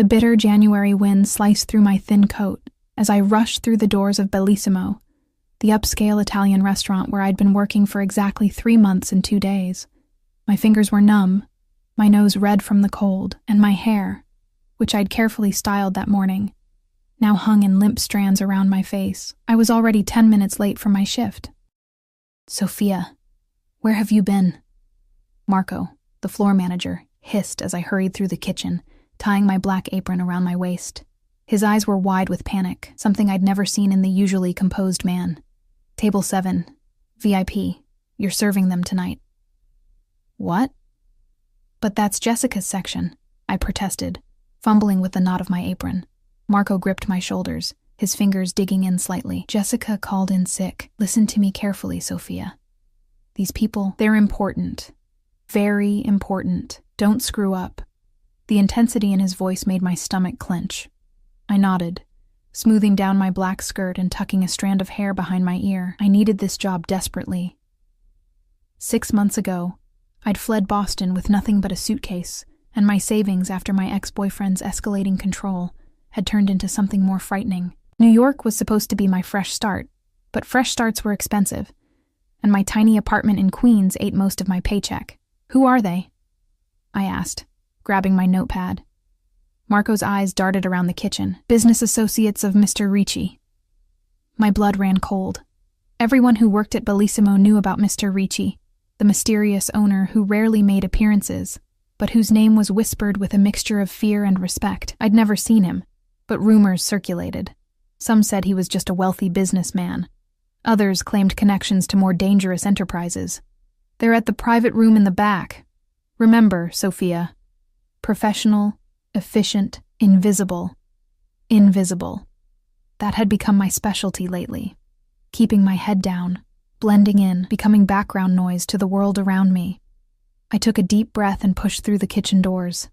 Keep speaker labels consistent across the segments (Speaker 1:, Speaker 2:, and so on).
Speaker 1: The bitter January wind sliced through my thin coat as I rushed through the doors of Bellissimo, the upscale Italian restaurant where I'd been working for exactly 3 months and 2 days. My fingers were numb, my nose red from the cold, and my hair, which I'd carefully styled that morning, now hung in limp strands around my face. I was already 10 minutes late for my shift. "Sophia, where have you been?" Marco, the floor manager, hissed as I hurried through the kitchen, tying my black apron around my waist. His eyes were wide with panic, something I'd never seen in the usually composed man. "Table 7, VIP. You're serving them tonight." "What?" "But that's Jessica's section," I protested, fumbling with the knot of my apron. Marco gripped my shoulders, his fingers digging in slightly. "Jessica called in sick. Listen to me carefully, Sophia. These people, they're important. Very important. Don't screw up." The intensity in his voice made my stomach clench. I nodded, smoothing down my black skirt and tucking a strand of hair behind my ear. I needed this job desperately. 6 months ago, I'd fled Boston with nothing but a suitcase, and my savings after my ex-boyfriend's escalating control had turned into something more frightening. New York was supposed to be my fresh start, but fresh starts were expensive, and my tiny apartment in Queens ate most of my paycheck. "Who are they?" I asked, grabbing my notepad. Marco's eyes darted around the kitchen. "Business associates of Mr. Ricci." My blood ran cold. Everyone who worked at Bellissimo knew about Mr. Ricci, the mysterious owner who rarely made appearances, but whose name was whispered with a mixture of fear and respect. I'd never seen him, but rumors circulated. Some said he was just a wealthy businessman. Others claimed connections to more dangerous enterprises. "They're at the private room in the back. Remember, Sophia. Professional, efficient, invisible. Invisible." That had become my specialty lately. Keeping my head down, blending in, becoming background noise to the world around me. I took a deep breath and pushed through the kitchen doors.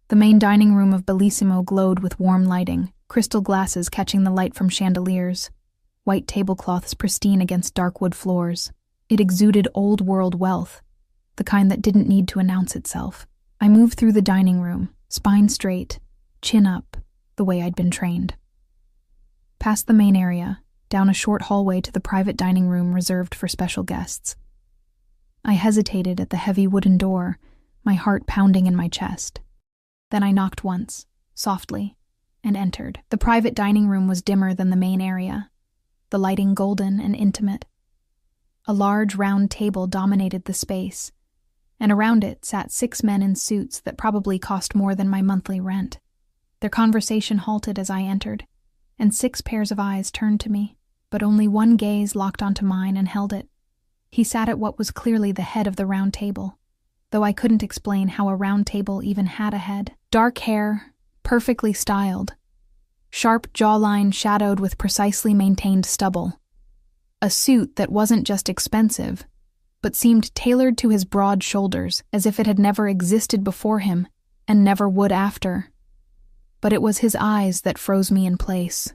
Speaker 1: The main dining room of Bellissimo glowed with warm lighting, crystal glasses catching the light from chandeliers, white tablecloths pristine against dark wood floors. It exuded old-world wealth, the kind that didn't need to announce itself. I moved through the dining room, spine straight, chin up, the way I'd been trained. Past the main area, down a short hallway to the private dining room reserved for special guests. I hesitated at the heavy wooden door, my heart pounding in my chest. Then I knocked once, softly, and entered. The private dining room was dimmer than the main area, the lighting golden and intimate. A large round table dominated the space, and around it sat 6 men in suits that probably cost more than my monthly rent. Their conversation halted as I entered, and 6 pairs of eyes turned to me, but only one gaze locked onto mine and held it. He sat at what was clearly the head of the round table, though I couldn't explain how a round table even had a head. Dark hair, perfectly styled. Sharp jawline shadowed with precisely maintained stubble. A suit that wasn't just expensive, but seemed tailored to his broad shoulders, as if it had never existed before him and never would after. But it was his eyes that froze me in place.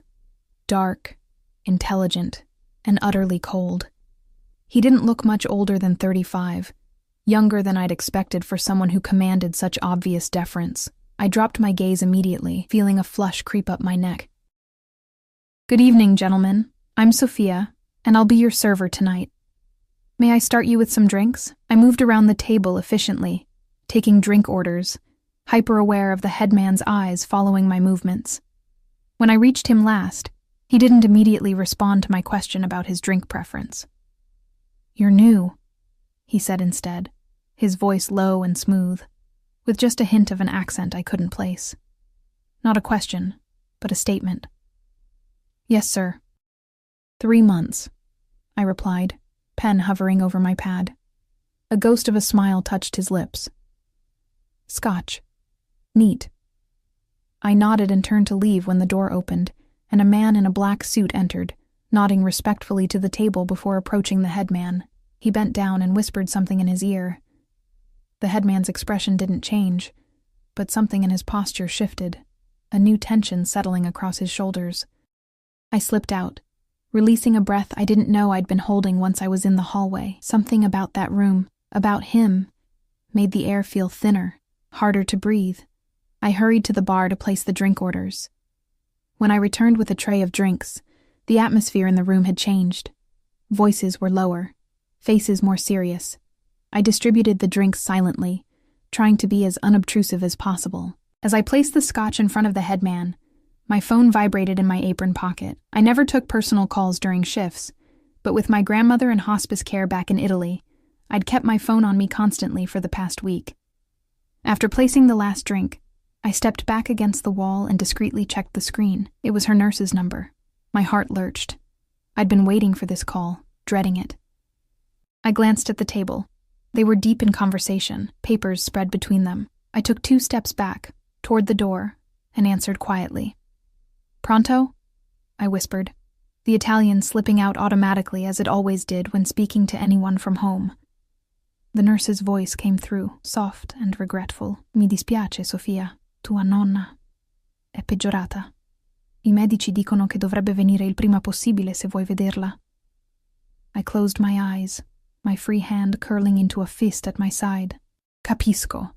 Speaker 1: Dark, intelligent, and utterly cold. He didn't look much older than 35, younger than I'd expected for someone who commanded such obvious deference. I dropped my gaze immediately, feeling a flush creep up my neck. "Good evening, gentlemen. I'm Sophia, and I'll be your server tonight. May I start you with some drinks?" I moved around the table efficiently, taking drink orders, hyper-aware of the headman's eyes following my movements. When I reached him last, he didn't immediately respond to my question about his drink preference. "You're new," he said instead, his voice low and smooth, with just a hint of an accent I couldn't place. Not a question, but a statement. "Yes, sir." 3 months, I replied, pen hovering over my pad. A ghost of a smile touched his lips. "Scotch. Neat." I nodded and turned to leave when the door opened, and a man in a black suit entered, nodding respectfully to the table before approaching the headman. He bent down and whispered something in his ear. The headman's expression didn't change, but something in his posture shifted, a new tension settling across his shoulders. I slipped out, releasing a breath I didn't know I'd been holding once I was in the hallway. Something about that room, about him, made the air feel thinner, harder to breathe. I hurried to the bar to place the drink orders. When I returned with a tray of drinks, the atmosphere in the room had changed. Voices were lower, faces more serious. I distributed the drinks silently, trying to be as unobtrusive as possible. As I placed the scotch in front of the headman, my phone vibrated in my apron pocket. I never took personal calls during shifts, but with my grandmother in hospice care back in Italy, I'd kept my phone on me constantly for the past week. After placing the last drink, I stepped back against the wall and discreetly checked the screen. It was her nurse's number. My heart lurched. I'd been waiting for this call, dreading it. I glanced at the table. They were deep in conversation, papers spread between them. I took 2 steps back, toward the door, and answered quietly. "Pronto?" I whispered, the Italian slipping out automatically as it always did when speaking to anyone from home. The nurse's voice came through, soft and regretful. "Mi dispiace, Sofia. Tua nonna è peggiorata. I medici dicono che dovrebbe venire il prima possibile se vuoi vederla." I closed my eyes, my free hand curling into a fist at my side. "Capisco.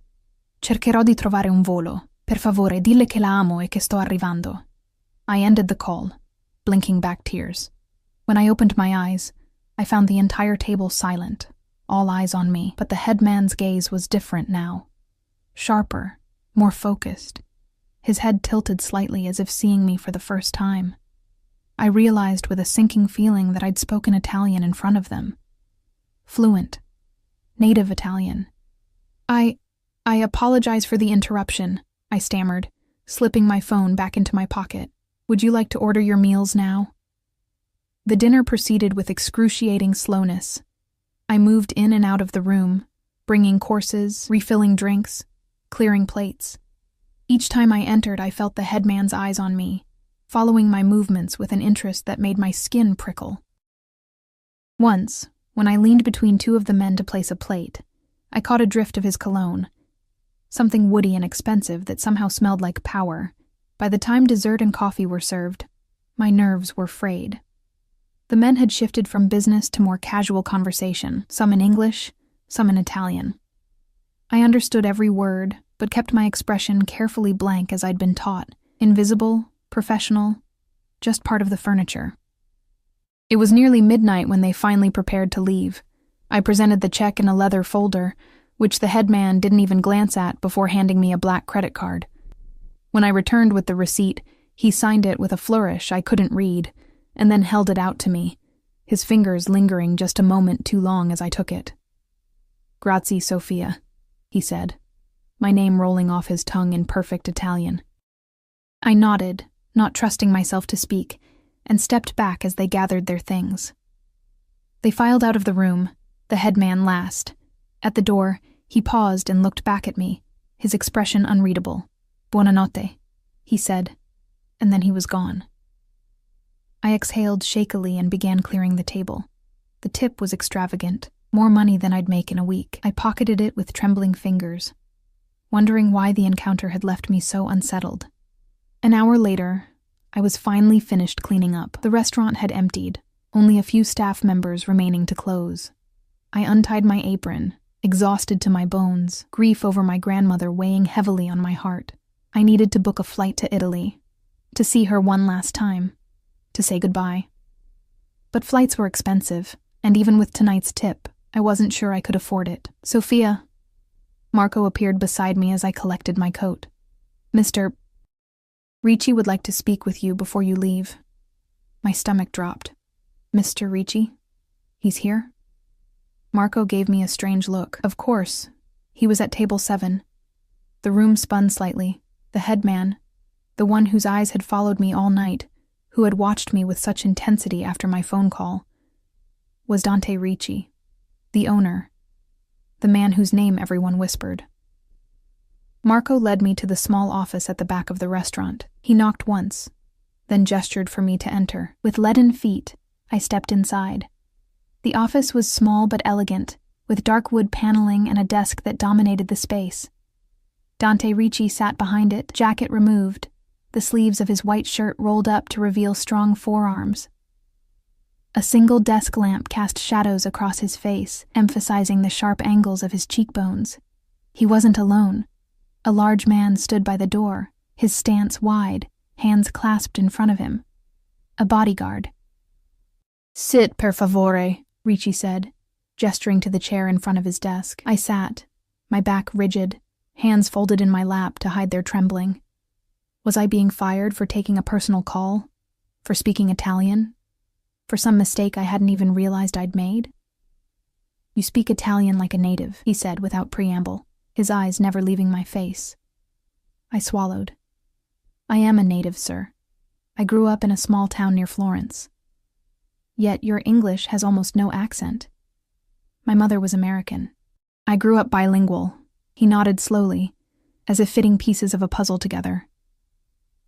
Speaker 1: Cercherò di trovare un volo. Per favore, dille che la amo e che sto arrivando." I ended the call, blinking back tears. When I opened my eyes, I found the entire table silent, all eyes on me, but the headman's gaze was different now. Sharper, more focused, his head tilted slightly as if seeing me for the first time. I realized with a sinking feeling that I'd spoken Italian in front of them. Fluent. Native Italian. I apologize for the interruption," I stammered, slipping my phone back into my pocket. "Would you like to order your meals now?" The dinner proceeded with excruciating slowness. I moved in and out of the room, bringing courses, refilling drinks, clearing plates. Each time I entered, I felt the headman's eyes on me, following my movements with an interest that made my skin prickle. Once, when I leaned between 2 of the men to place a plate, I caught a drift of his cologne, something woody and expensive that somehow smelled like power. By the time dessert and coffee were served, my nerves were frayed. The men had shifted from business to more casual conversation, some in English, some in Italian. I understood every word, but kept my expression carefully blank as I'd been taught, invisible, professional, just part of the furniture. It was nearly midnight when they finally prepared to leave. I presented the check in a leather folder, which the headman didn't even glance at before handing me a black credit card. When I returned with the receipt, he signed it with a flourish I couldn't read, and then held it out to me, his fingers lingering just a moment too long as I took it. "Grazie, Sofia," he said, my name rolling off his tongue in perfect Italian. I nodded, not trusting myself to speak, and stepped back as they gathered their things. They filed out of the room, the headman last. At the door, he paused and looked back at me, his expression unreadable. "Buonanotte," he said, and then he was gone. I exhaled shakily and began clearing the table. The tip was extravagant, more money than I'd make in a week. I pocketed it with trembling fingers, wondering why the encounter had left me so unsettled. An hour later, I was finally finished cleaning up. The restaurant had emptied, only a few staff members remaining to close. I untied my apron, exhausted to my bones, grief over my grandmother weighing heavily on my heart. I needed to book a flight to Italy, to see her one last time, to say goodbye. But flights were expensive, and even with tonight's tip, I wasn't sure I could afford it. "Sophia." Marco appeared beside me as I collected my coat. "Mr. Ricci would like to speak with you before you leave." My stomach dropped. "Mr. Ricci? He's here?" Marco gave me a strange look. Of course. He was at table 7. The room spun slightly. The headman, the one whose eyes had followed me all night, who had watched me with such intensity after my phone call, was Dante Ricci, the owner, the man whose name everyone whispered. Marco led me to the small office at the back of the restaurant. He knocked once, then gestured for me to enter. With leaden feet, I stepped inside. The office was small but elegant, with dark wood paneling and a desk that dominated the space. Dante Ricci sat behind it, jacket removed, the sleeves of his white shirt rolled up to reveal strong forearms. A single desk lamp cast shadows across his face, emphasizing the sharp angles of his cheekbones. He wasn't alone. A large man stood by the door, his stance wide, hands clasped in front of him. A bodyguard. "Sit, per favore," Ricci said, gesturing to the chair in front of his desk. I sat, my back rigid, hands folded in my lap to hide their trembling. Was I being fired for taking a personal call? For speaking Italian? For some mistake I hadn't even realized I'd made? "You speak Italian like a native," he said without preamble, his eyes never leaving my face. I swallowed. "I am a native, sir. I grew up in a small town near Florence. Yet your English has almost no accent." My mother was American. "I grew up bilingual." He nodded slowly, as if fitting pieces of a puzzle together.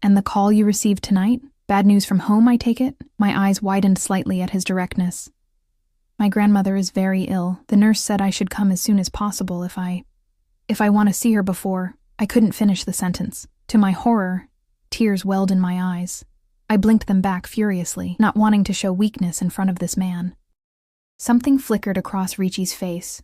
Speaker 1: "And the call you received tonight? Bad news from home, I take it?" My eyes widened slightly at his directness. "My grandmother is very ill. The nurse said I should come as soon as possible if I want to see her before—" I couldn't finish the sentence. To my horror, tears welled in my eyes. I blinked them back furiously, not wanting to show weakness in front of this man. Something flickered across Ricci's face.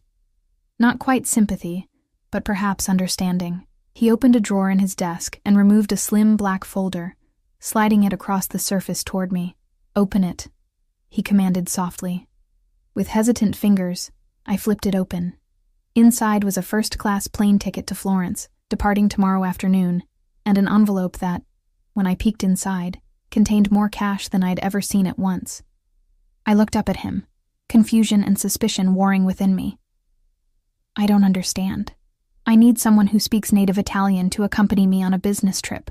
Speaker 1: Not quite sympathy, but perhaps understanding. He opened a drawer in his desk and removed a slim black folder, sliding it across the surface toward me. "Open it," he commanded softly. With hesitant fingers, I flipped it open. Inside was a first-class plane ticket to Florence, departing tomorrow afternoon, and an envelope that, when I peeked inside, contained more cash than I'd ever seen at once. I looked up at him, confusion and suspicion warring within me. "I don't understand. I need someone who speaks native Italian to accompany me on a business trip.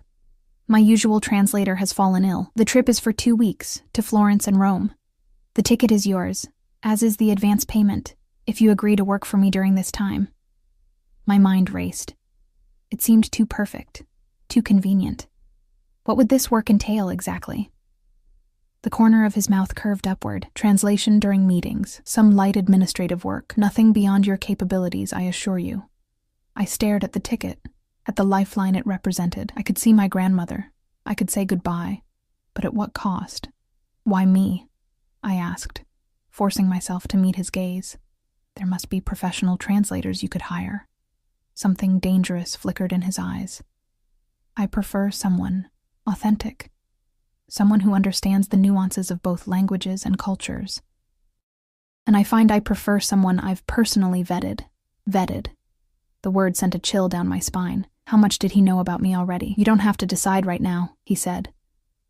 Speaker 1: My usual translator has fallen ill. The trip is for 2 weeks, to Florence and Rome. The ticket is yours, as is the advance payment, if you agree to work for me during this time." My mind raced. It seemed too perfect, too convenient. What would this work entail exactly? The corner of his mouth curved upward. "Translation during meetings, some light administrative work, nothing beyond your capabilities, I assure you." I stared at the ticket, at the lifeline it represented. I could see my grandmother. I could say goodbye. But at what cost? "Why me?" I asked, forcing myself to meet his gaze. "There must be professional translators you could hire." Something dangerous flickered in his eyes. "I prefer someone authentic. Someone who understands the nuances of both languages and cultures. And I find I prefer someone I've personally vetted. Vetted." The word sent a chill down my spine. How much did he know about me already? "You don't have to decide right now," he said,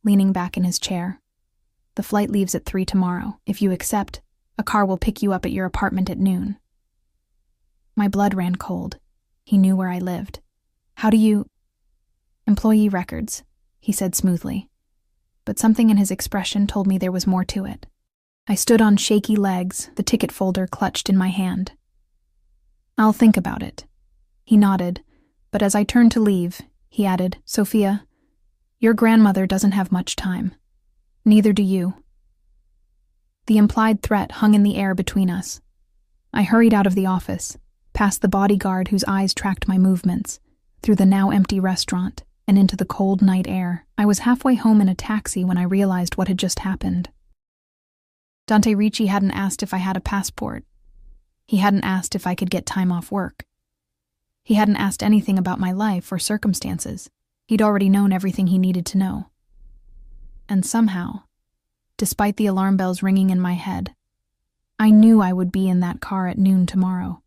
Speaker 1: leaning back in his chair. "The flight leaves at 3 tomorrow. If you accept, a car will pick you up at your apartment at noon." My blood ran cold. He knew where I lived. "How do you—" "Employee records," he said smoothly. But something in his expression told me there was more to it. I stood on shaky legs, the ticket folder clutched in my hand. "I'll think about it." He nodded, but as I turned to leave, he added, "Sophia, your grandmother doesn't have much time. Neither do you." The implied threat hung in the air between us. I hurried out of the office, past the bodyguard whose eyes tracked my movements, through the now empty restaurant, and into the cold night air. I was halfway home in a taxi when I realized what had just happened. Dante Ricci hadn't asked if I had a passport. He hadn't asked if I could get time off work. He hadn't asked anything about my life or circumstances. He'd already known everything he needed to know. And somehow, despite the alarm bells ringing in my head, I knew I would be in that car at noon tomorrow.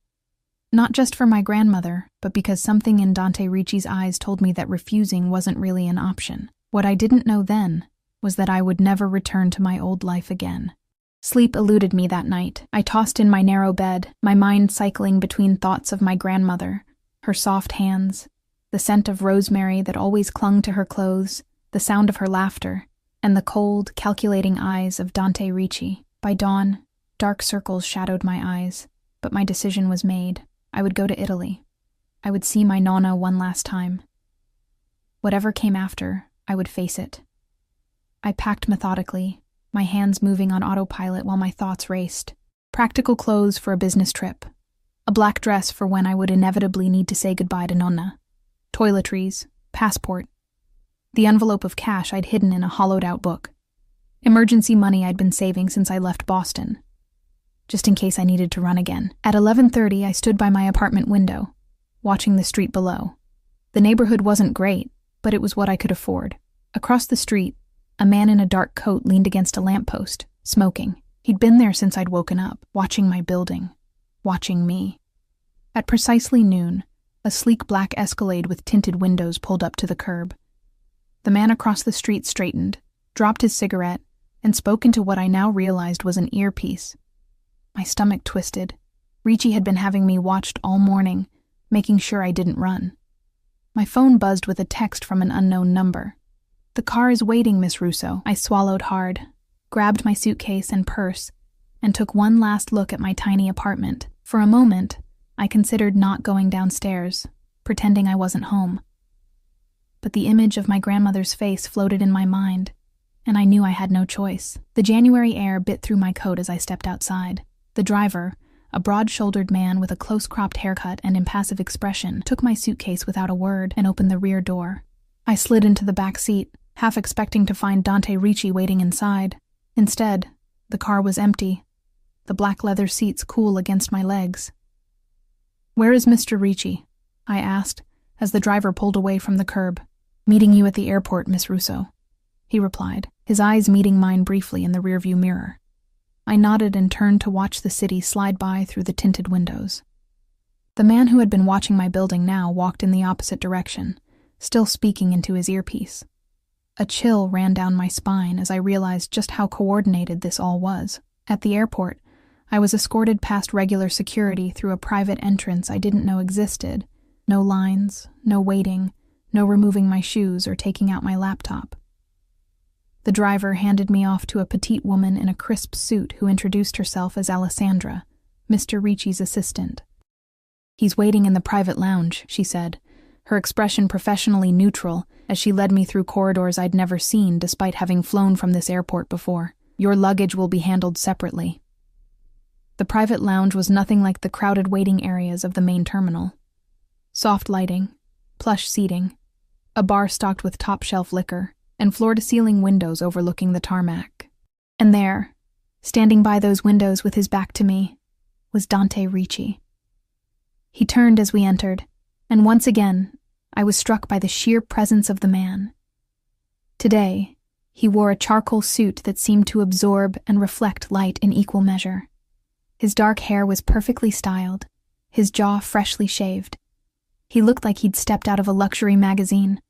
Speaker 1: Not just for my grandmother, but because something in Dante Ricci's eyes told me that refusing wasn't really an option. What I didn't know then was that I would never return to my old life again. Sleep eluded me that night. I tossed in my narrow bed, my mind cycling between thoughts of my grandmother, her soft hands, the scent of rosemary that always clung to her clothes, the sound of her laughter, and the cold, calculating eyes of Dante Ricci. By dawn, dark circles shadowed my eyes, but my decision was made. I would go to Italy. I would see my nonna one last time. Whatever came after, I would face it. I packed methodically, my hands moving on autopilot while my thoughts raced. Practical clothes for a business trip. A black dress for when I would inevitably need to say goodbye to Nonna. Toiletries, passport. The envelope of cash I'd hidden in a hollowed-out book. Emergency money I'd been saving since I left Boston, just in case I needed to run again. At 11:30, I stood by my apartment window, watching the street below. The neighborhood wasn't great, but it was what I could afford. Across the street, a man in a dark coat leaned against a lamppost, smoking. He'd been there since I'd woken up, watching my building, watching me. At precisely noon, a sleek black Escalade with tinted windows pulled up to the curb. The man across the street straightened, dropped his cigarette, and spoke into what I now realized was an earpiece. My stomach twisted. Ricci had been having me watched all morning, making sure I didn't run. My phone buzzed with a text from an unknown number. "The car is waiting, Miss Russo." I swallowed hard, grabbed my suitcase and purse, and took one last look at my tiny apartment. For a moment, I considered not going downstairs, pretending I wasn't home. But the image of my grandmother's face floated in my mind, and I knew I had no choice. The January air bit through my coat as I stepped outside. The driver, a broad-shouldered man with a close-cropped haircut and impassive expression, took my suitcase without a word and opened the rear door. I slid into the back seat, half expecting to find Dante Ricci waiting inside. Instead, the car was empty, the black leather seats cool against my legs. "Where is Mr. Ricci?" I asked, as the driver pulled away from the curb. "Meeting you at the airport, Miss Russo," he replied, his eyes meeting mine briefly in the rearview mirror. I nodded and turned to watch the city slide by through the tinted windows. The man who had been watching my building now walked in the opposite direction, still speaking into his earpiece. A chill ran down my spine as I realized just how coordinated this all was. At the airport, I was escorted past regular security through a private entrance I didn't know existed. No lines, no waiting, no removing my shoes or taking out my laptop. The driver handed me off to a petite woman in a crisp suit who introduced herself as Alessandra, Mr. Ricci's assistant. "He's waiting in the private lounge," she said, her expression professionally neutral as she led me through corridors I'd never seen despite having flown from this airport before. "Your luggage will be handled separately." The private lounge was nothing like the crowded waiting areas of the main terminal. Soft lighting, plush seating, a bar stocked with top-shelf liquor, and floor-to-ceiling windows overlooking the tarmac. And there, standing by those windows with his back to me, was Dante Ricci. He turned as we entered, and once again, I was struck by the sheer presence of the man. Today, he wore a charcoal suit that seemed to absorb and reflect light in equal measure. His dark hair was perfectly styled, his jaw freshly shaved. He looked like he'd stepped out of a luxury magazine,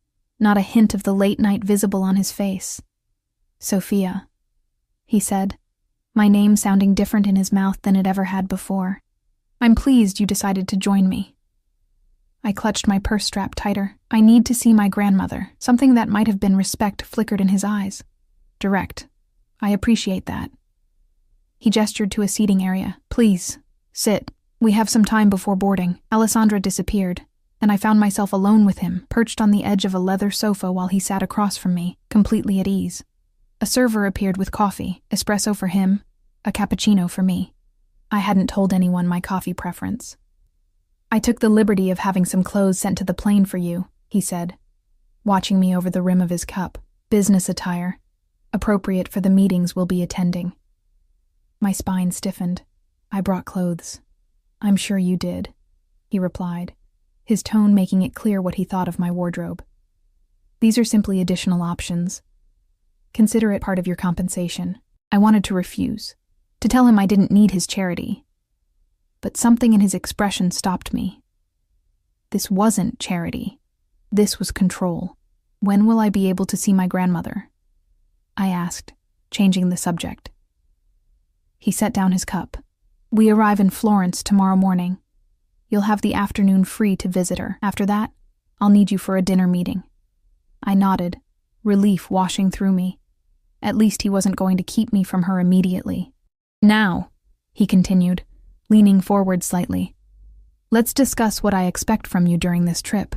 Speaker 1: not a hint of the late night visible on his face. "Sophia," he said, my name sounding different in his mouth than it ever had before. "I'm pleased you decided to join me." I clutched my purse strap tighter. "I need to see my grandmother." Something that might have been respect flickered in his eyes. "Direct. I appreciate that." He gestured to a seating area. "Please, sit. We have some time before boarding." Alessandra disappeared, and I found myself alone with him, perched on the edge of a leather sofa while he sat across from me, completely at ease. A server appeared with coffee, espresso for him, a cappuccino for me. I hadn't told anyone my coffee preference. "I took the liberty of having some clothes sent to the plane for you," he said, watching me over the rim of his cup. "Business attire, appropriate for the meetings we'll be attending." My spine stiffened. "I brought clothes." "I'm sure you did," he replied, his tone making it clear what he thought of my wardrobe. "These are simply additional options. Consider it part of your compensation." I wanted to refuse, to tell him I didn't need his charity. But something in his expression stopped me. This wasn't charity. This was control. "When will I be able to see my grandmother?" I asked, changing the subject. He set down his cup. "We arrive in Florence tomorrow morning. You'll have the afternoon free to visit her. After that, I'll need you for a dinner meeting." I nodded, relief washing through me. At least he wasn't going to keep me from her immediately. "Now," he continued, leaning forward slightly, "let's discuss what I expect from you during this trip."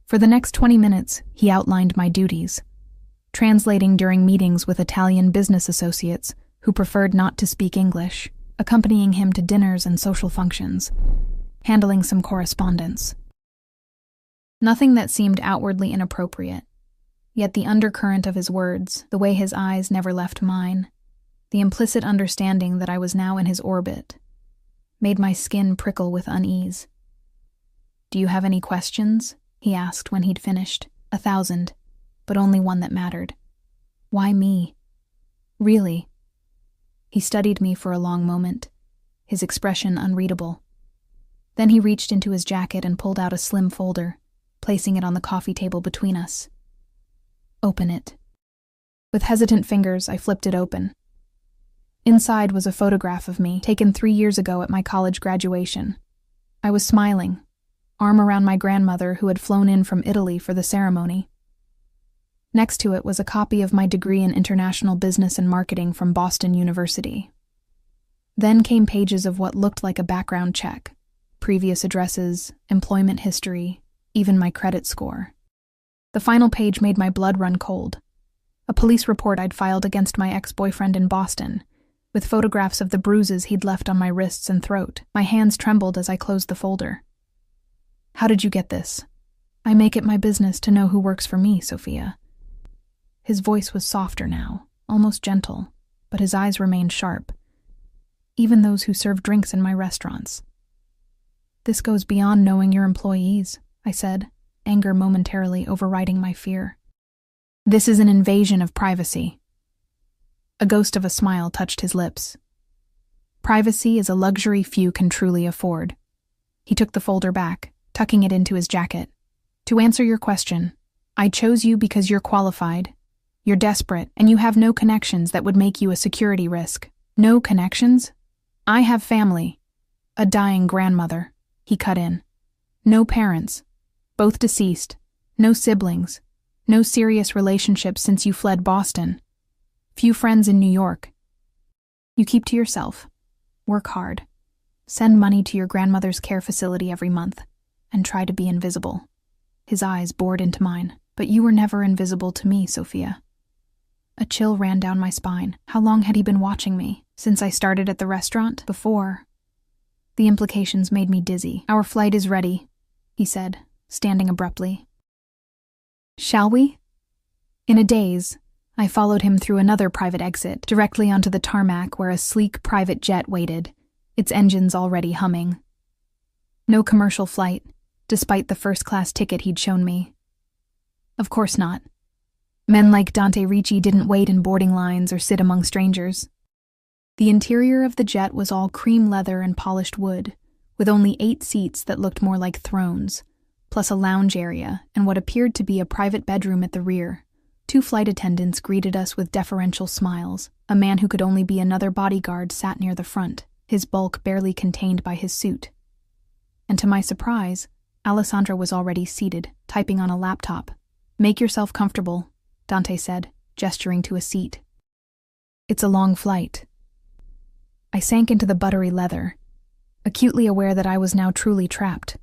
Speaker 1: For the next 20 minutes, he outlined my duties, translating during meetings with Italian business associates who preferred not to speak English, accompanying him to dinners and social functions, handling some correspondence. Nothing that seemed outwardly inappropriate, yet the undercurrent of his words, the way his eyes never left mine, the implicit understanding that I was now in his orbit, made my skin prickle with unease. Do you have any questions? He asked when he'd finished. 1,000, but only one that mattered. Why me? Really? He studied me for a long moment, his expression unreadable. Then he reached into his jacket and pulled out a slim folder, placing it on the coffee table between us. Open it. With hesitant fingers, I flipped it open. Inside was a photograph of me, taken 3 years ago at my college graduation. I was smiling, arm around my grandmother who had flown in from Italy for the ceremony. Next to it was a copy of my degree in international business and marketing from Boston University. Then came pages of what looked like a background check, previous addresses, employment history, even my credit score. The final page made my blood run cold. A police report I'd filed against my ex-boyfriend in Boston, with photographs of the bruises he'd left on my wrists and throat. My hands trembled as I closed the folder. How did you get this? I make it my business to know who works for me, Sophia. His voice was softer now, almost gentle, but his eyes remained sharp. Even those who serve drinks in my restaurants. This goes beyond knowing your employees, I said, anger momentarily overriding my fear. This is an invasion of privacy. A ghost of a smile touched his lips. Privacy is a luxury few can truly afford. He took the folder back, tucking it into his jacket. To answer your question, I chose you because you're qualified. You're desperate, and you have no connections that would make you a security risk. No connections? I have family. A dying grandmother. He cut in. No parents. Both deceased. No siblings. No serious relationships since you fled Boston. Few friends in New York. You keep to yourself. Work hard. Send money to your grandmother's care facility every month. And try to be invisible. His eyes bored into mine. But you were never invisible to me, Sophia. A chill ran down my spine. How long had he been watching me? Since I started at the restaurant? Before. The implications made me dizzy. Our flight is ready, he said, standing abruptly. Shall we? In a daze, I followed him through another private exit, directly onto the tarmac where a sleek private jet waited, its engines already humming. No commercial flight, despite the first-class ticket he'd shown me. Of course not. Men like Dante Ricci didn't wait in boarding lines or sit among strangers. The interior of the jet was all cream leather and polished wood, with only 8 seats that looked more like thrones, plus a lounge area and what appeared to be a private bedroom at the rear. 2 flight attendants greeted us with deferential smiles. A man who could only be another bodyguard sat near the front, his bulk barely contained by his suit. And to my surprise, Alessandra was already seated, typing on a laptop. Make yourself comfortable, Dante said, gesturing to a seat. It's a long flight. I sank into the buttery leather, acutely aware that I was now truly trapped.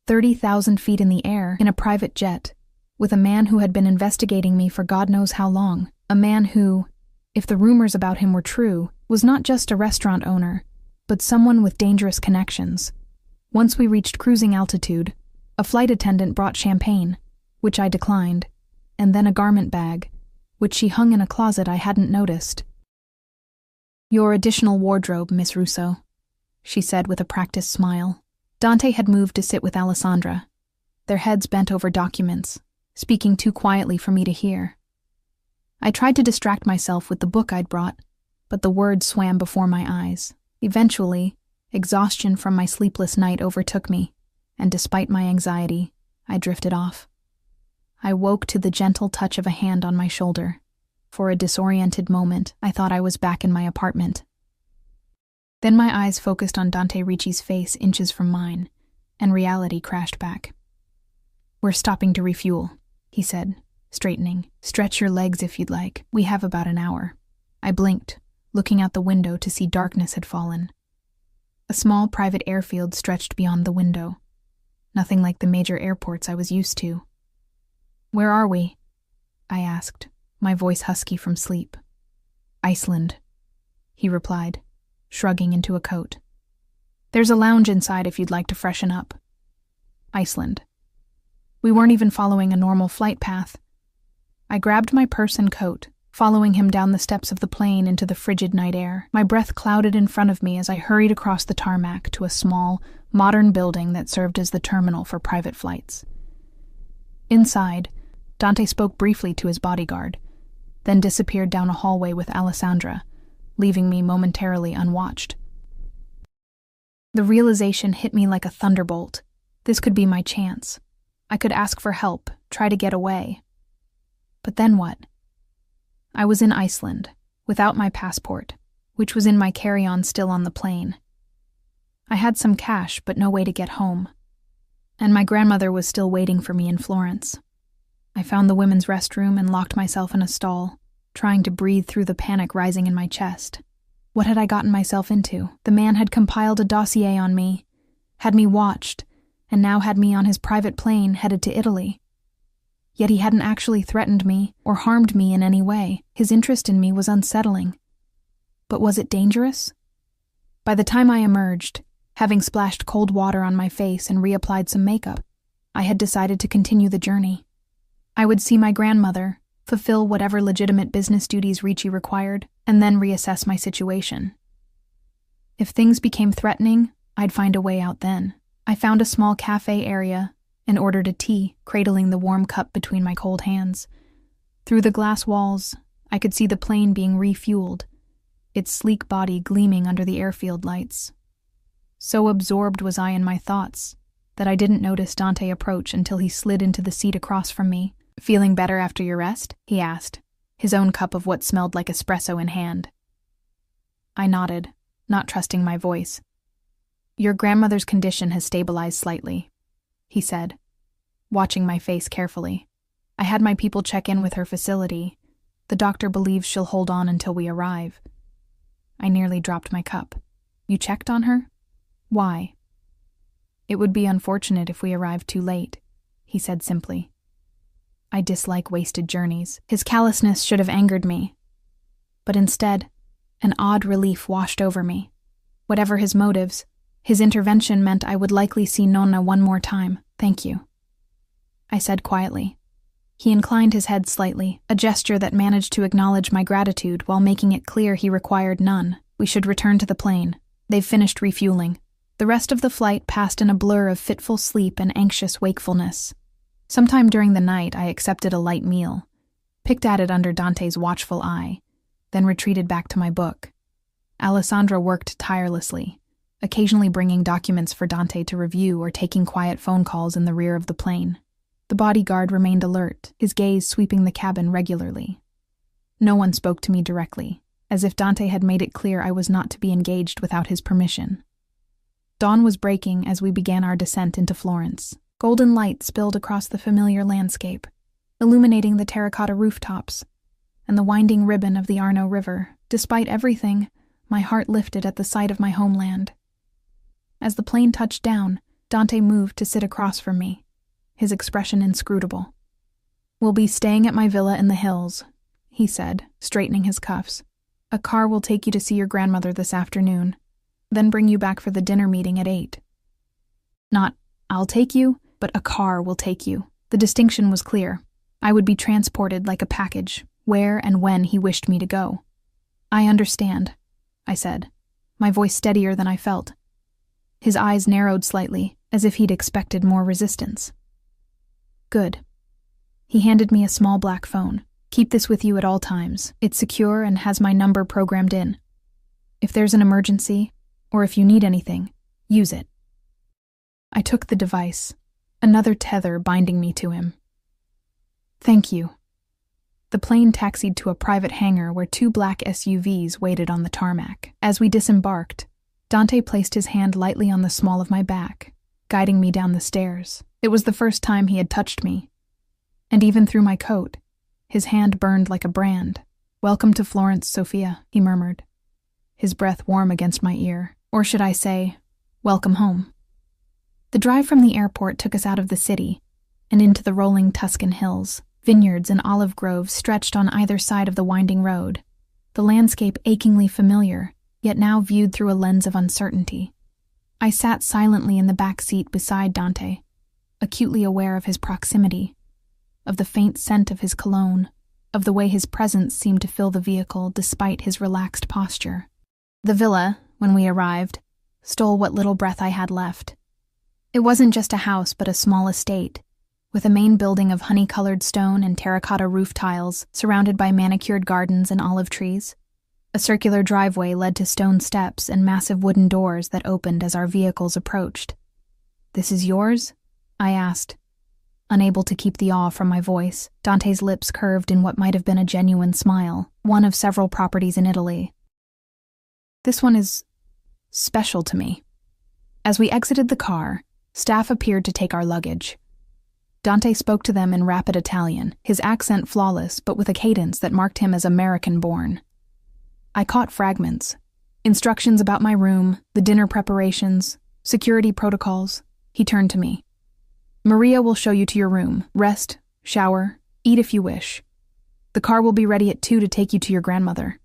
Speaker 1: 30,000 feet in the air, in a private jet, with a man who had been investigating me for God knows how long. A man who, if the rumors about him were true, was not just a restaurant owner, but someone with dangerous connections. Once we reached cruising altitude, a flight attendant brought champagne, which I declined, and then a garment bag, which she hung in a closet I hadn't noticed. Your additional wardrobe, Miss Russo, she said with a practiced smile. Dante had moved to sit with Alessandra, their heads bent over documents, speaking too quietly for me to hear. I tried to distract myself with the book I'd brought, but the words swam before my eyes. Eventually, exhaustion from my sleepless night overtook me, and despite my anxiety, I drifted off. I woke to the gentle touch of a hand on my shoulder. For a disoriented moment, I thought I was back in my apartment. Then my eyes focused on Dante Ricci's face inches from mine, and reality crashed back. We're stopping to refuel, he said, straightening. Stretch your legs if you'd like. We have about an hour. I blinked, looking out the window to see darkness had fallen. A small private airfield stretched beyond the window. Nothing like the major airports I was used to. Where are we? I asked, my voice husky from sleep. Iceland, he replied, shrugging into a coat. There's a lounge inside if you'd like to freshen up. Iceland. We weren't even following a normal flight path. I grabbed my purse and coat, following him down the steps of the plane into the frigid night air. My breath clouded in front of me as I hurried across the tarmac to a small, modern building that served as the terminal for private flights. Inside, Dante spoke briefly to his bodyguard, then disappeared down a hallway with Alessandra, leaving me momentarily unwatched. The realization hit me like a thunderbolt. This could be my chance. I could ask for help, try to get away. But then what? I was in Iceland, without my passport, which was in my carry-on still on the plane. I had some cash, but no way to get home. And my grandmother was still waiting for me in Florence. I found the women's restroom and locked myself in a stall, trying to breathe through the panic rising in my chest. What had I gotten myself into? The man had compiled a dossier on me, had me watched, and now had me on his private plane headed to Italy. Yet he hadn't actually threatened me or harmed me in any way. His interest in me was unsettling. But was it dangerous? By the time I emerged, having splashed cold water on my face and reapplied some makeup, I had decided to continue the journey. I would see my grandmother, fulfill whatever legitimate business duties Ricci required, and then reassess my situation. If things became threatening, I'd find a way out then. I found a small cafe area and ordered a tea, cradling the warm cup between my cold hands. Through the glass walls, I could see the plane being refueled, its sleek body gleaming under the airfield lights. So absorbed was I in my thoughts that I didn't notice Dante approach until he slid into the seat across from me. "Feeling better after your rest?" he asked, his own cup of what smelled like espresso in hand. I nodded, not trusting my voice. "Your grandmother's condition has stabilized slightly," he said, watching my face carefully. "I had my people check in with her facility. The doctor believes she'll hold on until we arrive." I nearly dropped my cup. "You checked on her? Why?" "It would be unfortunate if we arrived too late," he said simply. I dislike wasted journeys. His callousness should have angered me. But instead, an odd relief washed over me. Whatever his motives, his intervention meant I would likely see Nonna one more time. "Thank you," I said quietly. He inclined his head slightly, a gesture that managed to acknowledge my gratitude while making it clear he required none. We should return to the plane. They've finished refueling. The rest of the flight passed in a blur of fitful sleep and anxious wakefulness. Sometime during the night, I accepted a light meal, picked at it under Dante's watchful eye, then retreated back to my book. Alessandra worked tirelessly, occasionally bringing documents for Dante to review or taking quiet phone calls in the rear of the plane. The bodyguard remained alert, his gaze sweeping the cabin regularly. No one spoke to me directly, as if Dante had made it clear I was not to be engaged without his permission. Dawn was breaking as we began our descent into Florence. Golden light spilled across the familiar landscape, illuminating the terracotta rooftops and the winding ribbon of the Arno River. Despite everything, my heart lifted at the sight of my homeland. As the plane touched down, Dante moved to sit across from me, his expression inscrutable. "We'll be staying at my villa in the hills," he said, straightening his cuffs. "A car will take you to see your grandmother this afternoon, then bring you back for the dinner meeting at 8. Not, I'll take you, but a car will take you. The distinction was clear. I would be transported like a package, where and when he wished me to go. "I understand," I said, my voice steadier than I felt. His eyes narrowed slightly, as if he'd expected more resistance. "Good." He handed me a small black phone. "Keep this with you at all times. It's secure and has my number programmed in. If there's an emergency, or if you need anything, use it." I took the device, another tether binding me to him. "Thank you." The plane taxied to a private hangar where 2 black SUVs waited on the tarmac. As we disembarked, Dante placed his hand lightly on the small of my back, guiding me down the stairs. It was the first time he had touched me, and even through my coat, his hand burned like a brand. "Welcome to Florence, Sophia," he murmured, his breath warm against my ear. Or should I say, welcome home. The drive from the airport took us out of the city and into the rolling Tuscan hills. Vineyards and olive groves stretched on either side of the winding road, the landscape achingly familiar, yet now viewed through a lens of uncertainty. I sat silently in the back seat beside Dante, acutely aware of his proximity, of the faint scent of his cologne, of the way his presence seemed to fill the vehicle despite his relaxed posture. The villa, when we arrived, stole what little breath I had left. It wasn't just a house, but a small estate, with a main building of honey-colored stone and terracotta roof tiles surrounded by manicured gardens and olive trees. A circular driveway led to stone steps and massive wooden doors that opened as our vehicles approached. "This is yours?" I asked, unable to keep the awe from my voice. Dante's lips curved in what might have been a genuine smile, one of several properties in Italy. "This one is special to me." As we exited the car, staff appeared to take our luggage. Dante spoke to them in rapid Italian, his accent flawless but with a cadence that marked him as American-born. I caught fragments. Instructions about my room, the dinner preparations, security protocols. He turned to me. "Maria will show you to your room. Rest, shower, eat if you wish. The car will be ready at 2 to take you to your grandmother."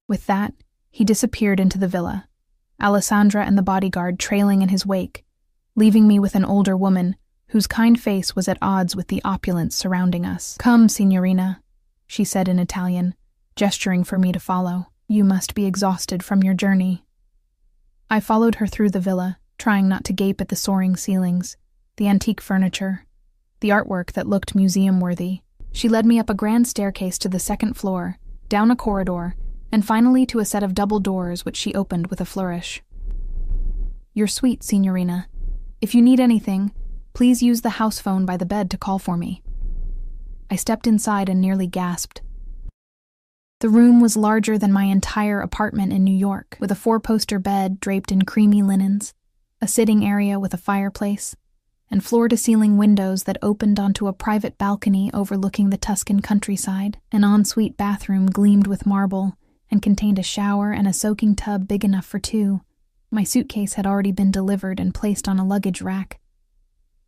Speaker 1: With that, he disappeared into the villa, Alessandra and the bodyguard trailing in his wake, leaving me with an older woman whose kind face was at odds with the opulence surrounding us. "Come, signorina," she said in Italian, gesturing for me to follow. "You must be exhausted from your journey." I followed her through the villa, trying not to gape at the soaring ceilings, the antique furniture, the artwork that looked museum-worthy. She led me up a grand staircase to the second floor, down a corridor, and finally to a set of double doors which she opened with a flourish. "Your suite, signorina. If you need anything, please use the house phone by the bed to call for me." I stepped inside and nearly gasped. The room was larger than my entire apartment in New York, with a 4-poster bed draped in creamy linens, a sitting area with a fireplace, and floor-to-ceiling windows that opened onto a private balcony overlooking the Tuscan countryside. An ensuite bathroom gleamed with marble and contained a shower and a soaking tub big enough for 2. My suitcase had already been delivered and placed on a luggage rack.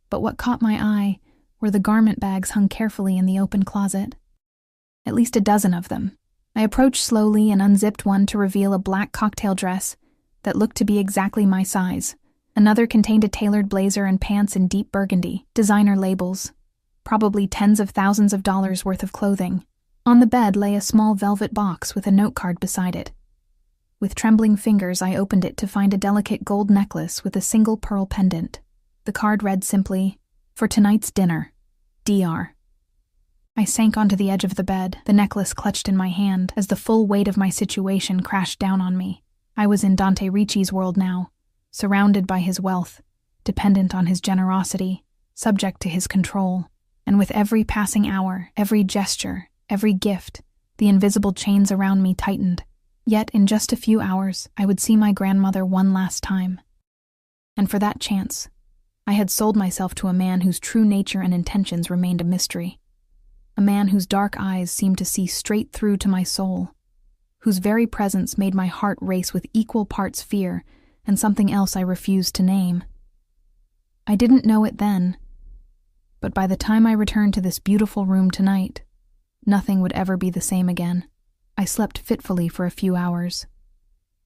Speaker 1: But what caught my eye were the garment bags hung carefully in the open closet. At least a dozen of them. I approached slowly and unzipped one to reveal a black cocktail dress that looked to be exactly my size. Another contained a tailored blazer and pants in deep burgundy, designer labels, probably tens of thousands of dollars worth of clothing. On the bed lay a small velvet box with a note card beside it. With trembling fingers, I opened it to find a delicate gold necklace with a single pearl pendant. The card read simply, "For tonight's dinner, DR." I sank onto the edge of the bed, the necklace clutched in my hand, as the full weight of my situation crashed down on me. I was in Dante Ricci's world now, surrounded by his wealth, dependent on his generosity, subject to his control. And with every passing hour, every gesture, every gift, the invisible chains around me tightened. Yet in just a few hours, I would see my grandmother one last time. And for that chance, I had sold myself to a man whose true nature and intentions remained a mystery. A man whose dark eyes seemed to see straight through to my soul, whose very presence made my heart race with equal parts fear and something else I refused to name. I didn't know it then, but by the time I returned to this beautiful room tonight, nothing would ever be the same again. I slept fitfully for a few hours,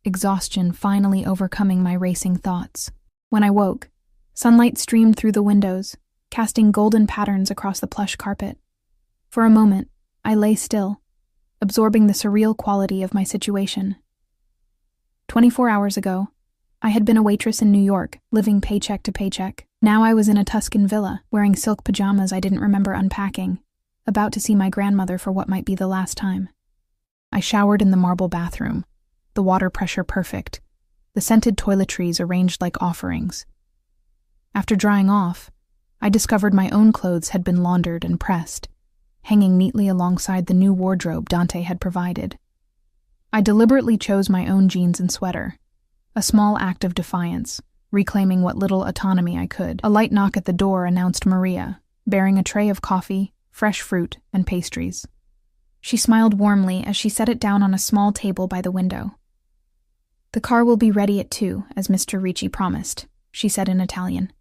Speaker 1: exhaustion finally overcoming my racing thoughts. When I woke, sunlight streamed through the windows, casting golden patterns across the plush carpet. For a moment, I lay still, absorbing the surreal quality of my situation. 24 hours ago, I had been a waitress in New York, living paycheck to paycheck. Now I was in a Tuscan villa, wearing silk pajamas I didn't remember unpacking, about to see my grandmother for what might be the last time. I showered in the marble bathroom, the water pressure perfect, the scented toiletries arranged like offerings. After drying off, I discovered my own clothes had been laundered and pressed, hanging neatly alongside the new wardrobe Dante had provided. I deliberately chose my own jeans and sweater, a small act of defiance, reclaiming what little autonomy I could. A light knock at the door announced Maria, bearing a tray of coffee, fresh fruit, and pastries. She smiled warmly as she set it down on a small table by the window. "The car will be ready at 2, as Mr. Ricci promised," she said in Italian.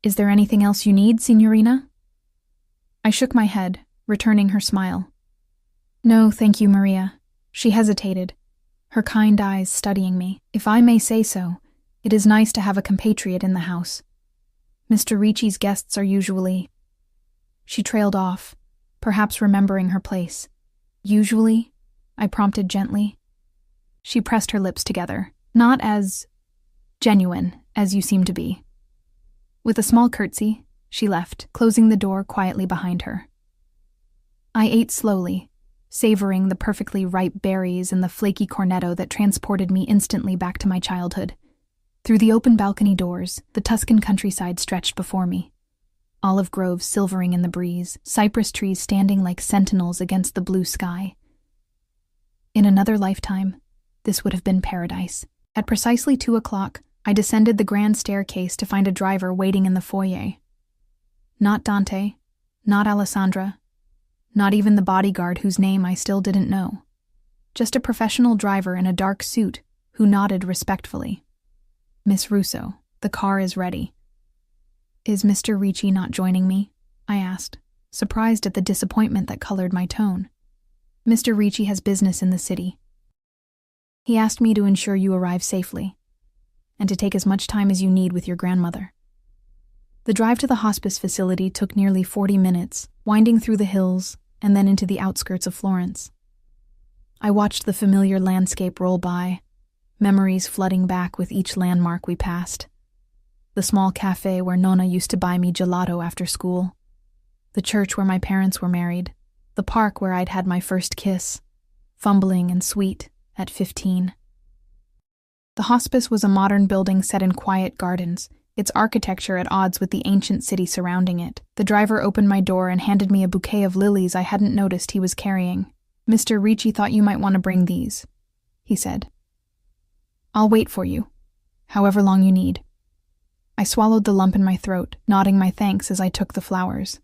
Speaker 1: "Is there anything else you need, signorina?" I shook my head, returning her smile. "No, thank you, Maria." She hesitated, her kind eyes studying me. "If I may say so, it is nice to have a compatriot in the house. Mr. Ricci's guests are usually—" She trailed off, perhaps remembering her place. "Usually?" I prompted gently. She pressed her lips together. "Not as Genuine, as you seem to be." With a small curtsy, she left, closing the door quietly behind her. I ate slowly, savoring the perfectly ripe berries and the flaky cornetto that transported me instantly back to my childhood. Through the open balcony doors, the Tuscan countryside stretched before me. Olive groves silvering in the breeze, cypress trees standing like sentinels against the blue sky. In another lifetime, this would have been paradise. At precisely 2 o'clock, I descended the grand staircase to find a driver waiting in the foyer. Not Dante, not Alessandra, not even the bodyguard whose name I still didn't know. Just a professional driver in a dark suit who nodded respectfully. "Miss Russo, the car is ready." "Is Mr. Ricci not joining me?" I asked, surprised at the disappointment that colored my tone. "Mr. Ricci has business in the city. He asked me to ensure you arrive safely, and to take as much time as you need with your grandmother." The drive to the hospice facility took nearly 40 minutes, winding through the hills and then into the outskirts of Florence. I watched the familiar landscape roll by, memories flooding back with each landmark we passed. The small cafe where Nonna used to buy me gelato after school, the church where my parents were married, the park where I'd had my first kiss, fumbling and sweet at 15. The hospice was a modern building set in quiet gardens, its architecture at odds with the ancient city surrounding it. The driver opened my door and handed me a bouquet of lilies I hadn't noticed he was carrying. "Mr. Ricci thought you might want to bring these," he said. "I'll wait for you, however long you need." I swallowed the lump in my throat, nodding my thanks as I took the flowers.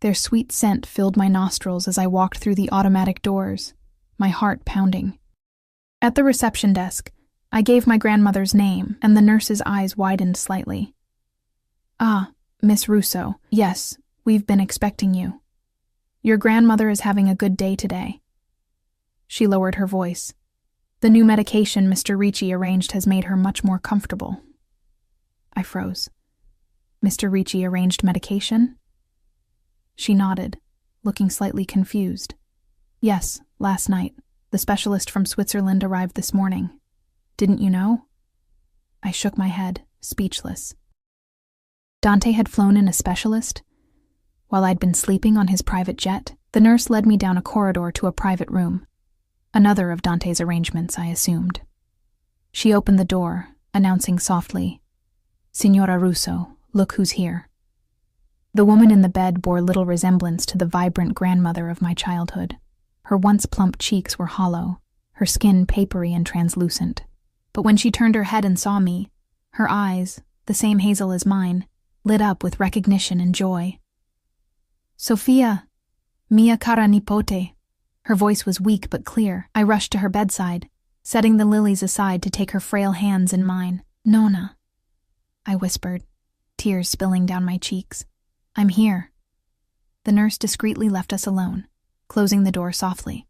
Speaker 1: Their sweet scent filled my nostrils as I walked through the automatic doors, my heart pounding. At the reception desk, I gave my grandmother's name, and the nurse's eyes widened slightly. "Ah, Miss Russo, yes, we've been expecting you. Your grandmother is having a good day today." She lowered her voice. "The new medication Mr. Ricci arranged has made her much more comfortable." I froze. "Mr. Ricci arranged medication?" She nodded, looking slightly confused. "Yes, last night. The specialist from Switzerland arrived this morning. Didn't you know?" I shook my head, speechless. Dante had flown in a specialist? While I'd been sleeping on his private jet, the nurse led me down a corridor to a private room. Another of Dante's arrangements, I assumed. She opened the door, announcing softly, "Signora Russo, look who's here." The woman in the bed bore little resemblance to the vibrant grandmother of my childhood. Her once plump cheeks were hollow, her skin papery and translucent. But when she turned her head and saw me, her eyes, the same hazel as mine, lit up with recognition and joy. "Sofia, mia cara nipote." Her voice was weak but clear. I rushed to her bedside, setting the lilies aside to take her frail hands in mine. "Nonna," I whispered, tears spilling down my cheeks. "I'm here." The nurse discreetly left us alone, closing the door softly.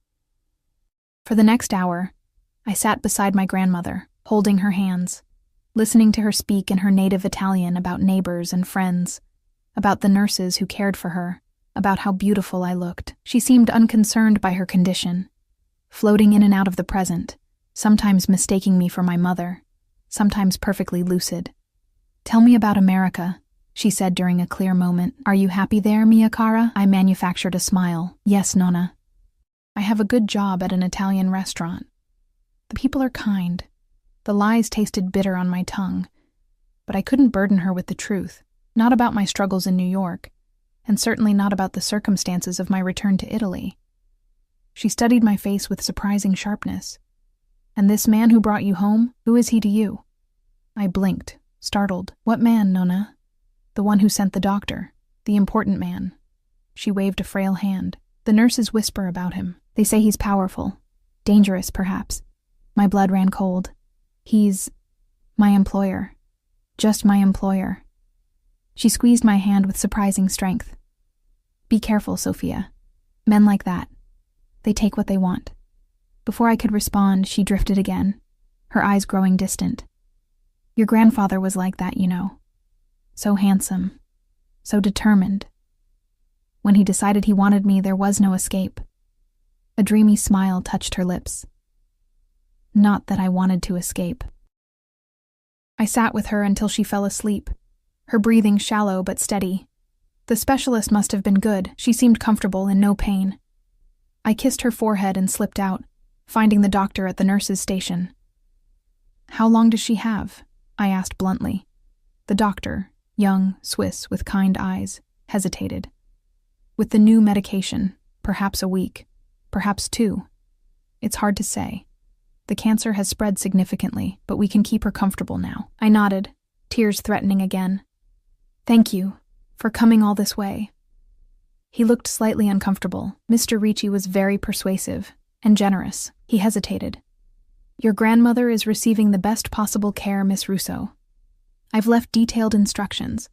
Speaker 1: For the next hour, I sat beside my grandmother, holding her hands, listening to her speak in her native Italian about neighbors and friends, about the nurses who cared for her, about how beautiful I looked. She seemed unconcerned by her condition, floating in and out of the present, sometimes mistaking me for my mother, sometimes perfectly lucid. "Tell me about America," she said during a clear moment. "Are you happy there, mia cara?" I manufactured a smile. "Yes, Nonna. I have a good job at an Italian restaurant. The people are kind. The lies tasted bitter on my tongue, but I couldn't burden her with the truth, not about my struggles in New York, and certainly not about the circumstances of my return to Italy. She studied my face with surprising sharpness. "And this man who brought you home, who is he to you?" I blinked, startled. "What man, Nonna?" "The one who sent the doctor, the important man." She waved a frail hand. "The nurses whisper about him. They say he's powerful, dangerous perhaps." My blood ran cold. "He's my employer. Just my employer." She squeezed my hand with surprising strength. "Be careful, Sophia. Men like that. They take what they want." Before I could respond, she drifted again, her eyes growing distant. "Your grandfather was like that, you know. So handsome. So determined. When he decided he wanted me, there was no escape." A dreamy smile touched her lips. Not that I wanted to escape. I sat with her until she fell asleep, her breathing shallow but steady. The specialist must have been good. She seemed comfortable and no pain. I kissed her forehead and slipped out, finding the doctor at the nurse's station. "How long does she have?" I asked bluntly. The doctor, young, Swiss, with kind eyes, hesitated. "With the new medication, perhaps a week, perhaps 2. It's hard to say. The cancer has spread significantly, but we can keep her comfortable now." I nodded, tears threatening again. "Thank you for coming all this way." He looked slightly uncomfortable. Mr. Ricci was very persuasive and generous. He hesitated. "Your grandmother is receiving the best possible care, Miss Russo. I've left detailed instructions,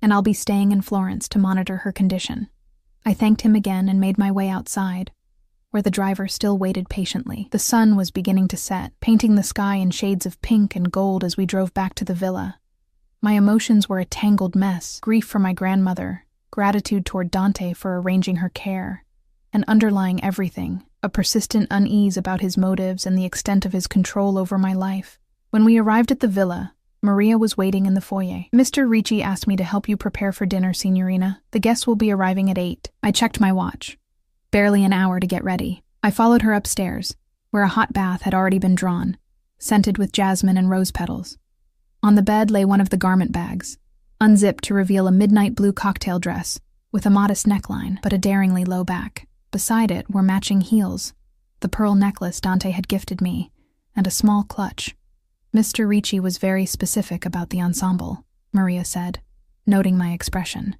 Speaker 1: and I'll be staying in Florence to monitor her condition." I thanked him again and made my way outside, where the driver still waited patiently. The sun was beginning to set, painting the sky in shades of pink and gold as we drove back to the villa. My emotions were a tangled mess: grief for my grandmother, gratitude toward Dante for arranging her care, and underlying everything, a persistent unease about his motives and the extent of his control over my life. When we arrived at the villa, Maria was waiting in the foyer. "Mr. Ricci asked me to help you prepare for dinner, Signorina. The guests will be arriving at 8. I checked my watch. Barely an hour to get ready. I followed her upstairs, where a hot bath had already been drawn, scented with jasmine and rose petals. On the bed lay one of the garment bags, unzipped to reveal a midnight blue cocktail dress with a modest neckline but a daringly low back. Beside it were matching heels, the pearl necklace Dante had gifted me, and a small clutch. "Mr. Ricci was very specific about the ensemble," Maria said, noting my expression.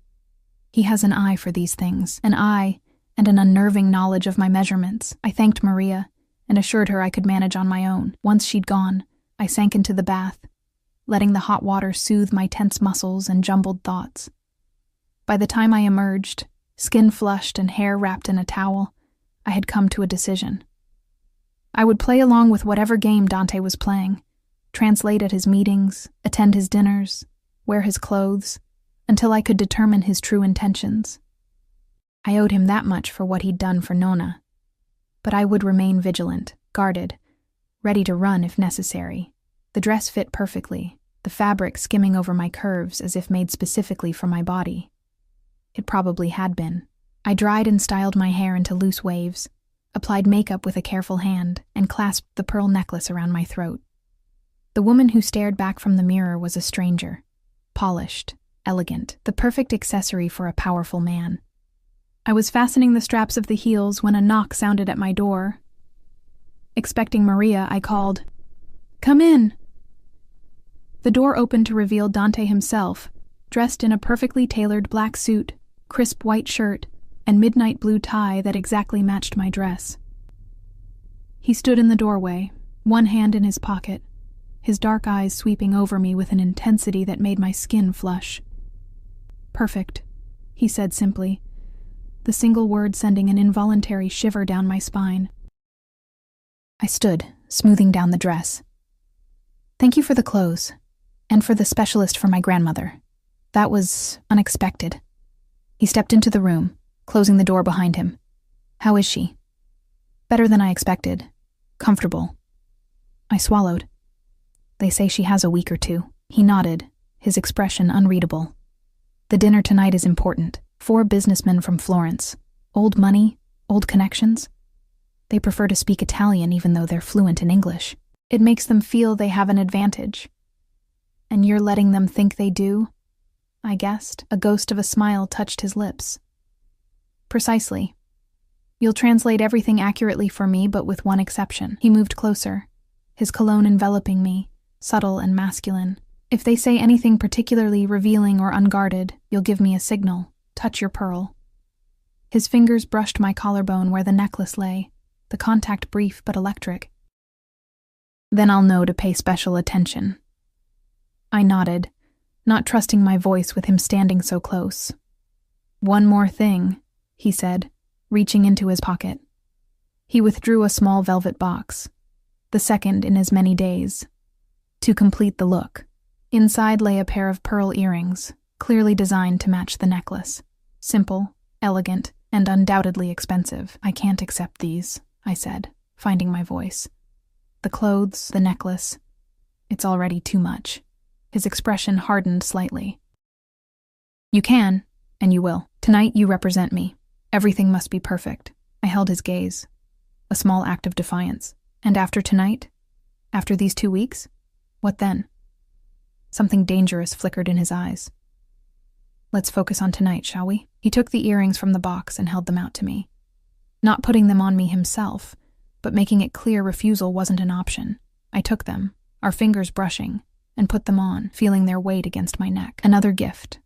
Speaker 1: "He has an eye for these things, an eye and an unnerving knowledge of my measurements." I thanked Maria and assured her I could manage on my own. Once she'd gone, I sank into the bath, letting the hot water soothe my tense muscles and jumbled thoughts. By the time I emerged, skin flushed and hair wrapped in a towel, I had come to a decision. I would play along with whatever game Dante was playing, translate at his meetings, attend his dinners, wear his clothes, until I could determine his true intentions. I owed him that much for what he'd done for Nonna. But I would remain vigilant, guarded, ready to run if necessary. The dress fit perfectly, the fabric skimming over my curves as if made specifically for my body. It probably had been. I dried and styled my hair into loose waves, applied makeup with a careful hand, and clasped the pearl necklace around my throat. The woman who stared back from the mirror was a stranger, polished, elegant, the perfect accessory for a powerful man. I was fastening the straps of the heels when a knock sounded at my door. Expecting Maria, I called, "Come in." The door opened to reveal Dante himself, dressed in a perfectly tailored black suit, crisp white shirt, and midnight blue tie that exactly matched my dress. He stood in the doorway, one hand in his pocket, his dark eyes sweeping over me with an intensity that made my skin flush. "Perfect," he said simply, the single word sending an involuntary shiver down my spine. I stood, smoothing down the dress. "Thank you for the clothes, and for the specialist for my grandmother. That was unexpected." He stepped into the room, closing the door behind him. "How is she?" "Better than I expected. Comfortable." I swallowed. "They say she has a week or 2. He nodded, his expression unreadable. "The dinner tonight is important. 4 businessmen from Florence. Old money, old connections. They prefer to speak Italian even though they're fluent in English. It makes them feel they have an advantage. And you're letting them think they do?" I guessed. A ghost of a smile touched his lips. "Precisely. You'll translate everything accurately for me, but with one exception." He moved closer, his cologne enveloping me, subtle and masculine. "If they say anything particularly revealing or unguarded, you'll give me a signal. Touch your pearl." His fingers brushed my collarbone where the necklace lay, the contact brief but electric. "Then I'll know to pay special attention." I nodded, not trusting my voice with him standing so close. "One more thing," he said, reaching into his pocket. He withdrew a small velvet box, the second in as many days, to complete the look. Inside lay a pair of pearl earrings, clearly designed to match the necklace. Simple, elegant, and undoubtedly expensive. "I can't accept these," I said, finding my voice. "The clothes, the necklace, it's already too much." His expression hardened slightly. You can, and you will. Tonight you represent me. Everything must be perfect. I held his gaze. A small act of defiance. And after tonight? After these 2 weeks? What then? Something dangerous flickered in his eyes. Let's focus on tonight, shall we? He took the earrings from the box and held them out to me. Not putting them on me himself, but making it clear refusal wasn't an option. I took them, our fingers brushing, and put them on, feeling their weight against my neck. Another gift.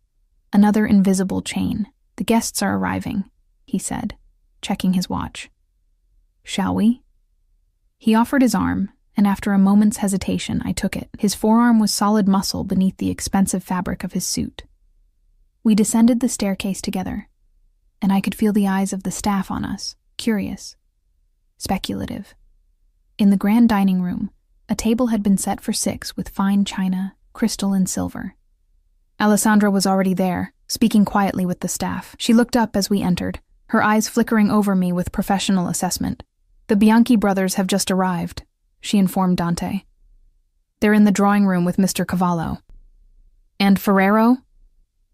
Speaker 1: Another invisible chain. The guests are arriving, he said, checking his watch. Shall we? He offered his arm, and after a moment's hesitation, I took it. His forearm was solid muscle beneath the expensive fabric of his suit. We descended the staircase together, and I could feel the eyes of the staff on us, curious, speculative. In the grand dining room, a table had been set for 6 with fine china, crystal, and silver. Alessandra was already there, speaking quietly with the staff. She looked up as we entered, her eyes flickering over me with professional assessment. The Bianchi brothers have just arrived, she informed Dante. They're in the drawing room with Mr. Cavallo. And Ferrero?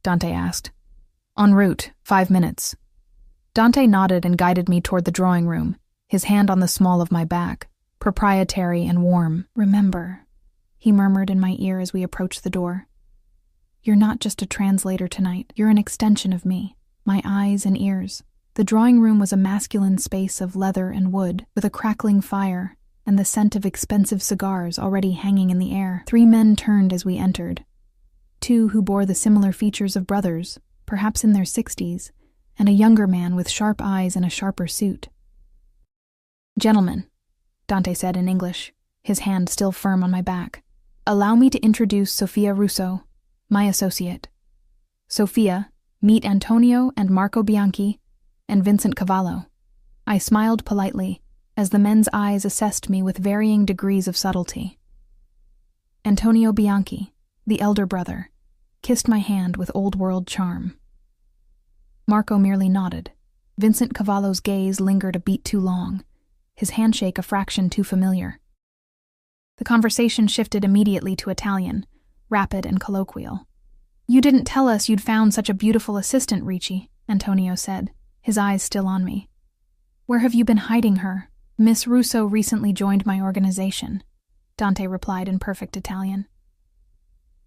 Speaker 1: Dante asked. En route, 5 minutes. Dante nodded and guided me toward the drawing room, his hand on the small of my back, proprietary and warm. Remember, he murmured in my ear as we approached the door. You're not just a translator tonight, you're an extension of me, my eyes and ears. The drawing room was a masculine space of leather and wood, with a crackling fire and the scent of expensive cigars already hanging in the air. 3 men turned as we entered. 2 who bore the similar features of brothers, perhaps in their 60s, and a younger man with sharp eyes and a sharper suit. Gentlemen, Dante said in English, his hand still firm on my back, allow me to introduce Sofia Russo, my associate. Sofia, meet Antonio and Marco Bianchi, and Vincent Cavallo. I smiled politely, as the men's eyes assessed me with varying degrees of subtlety. Antonio Bianchi, the elder brother, kissed my hand with old-world charm. Marco merely nodded. Vincent Cavallo's gaze lingered a beat too long, his handshake a fraction too familiar. The conversation shifted immediately to Italian, rapid and colloquial. You didn't tell us you'd found such a beautiful assistant, Ricci, Antonio said, his eyes still on me. Where have you been hiding her? Miss Russo recently joined my organization, Dante replied in perfect Italian.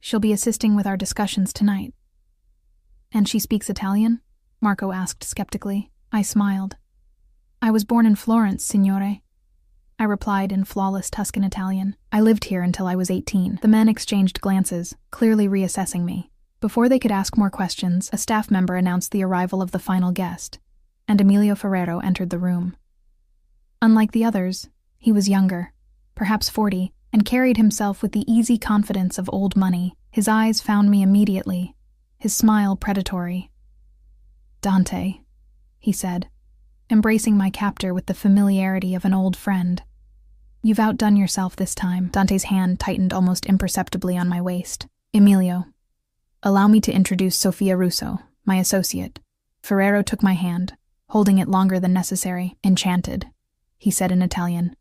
Speaker 1: She'll be assisting with our discussions tonight. And she speaks Italian? Marco asked skeptically. I smiled. I was born in Florence, signore, I replied in flawless Tuscan Italian. I lived here until I was 18. The men exchanged glances, clearly reassessing me. Before they could ask more questions, a staff member announced the arrival of the final guest, and Emilio Ferrero entered the room. Unlike the others, he was younger, perhaps 40, and carried himself with the easy confidence of old money. His eyes found me immediately, his smile predatory. Dante, he said, embracing my captor with the familiarity of an old friend. You've outdone yourself this time. Dante's hand tightened almost imperceptibly on my waist. Emilio, allow me to introduce Sofia Russo, my associate. Ferrero took my hand, holding it longer than necessary. Enchanted, he said in Italian.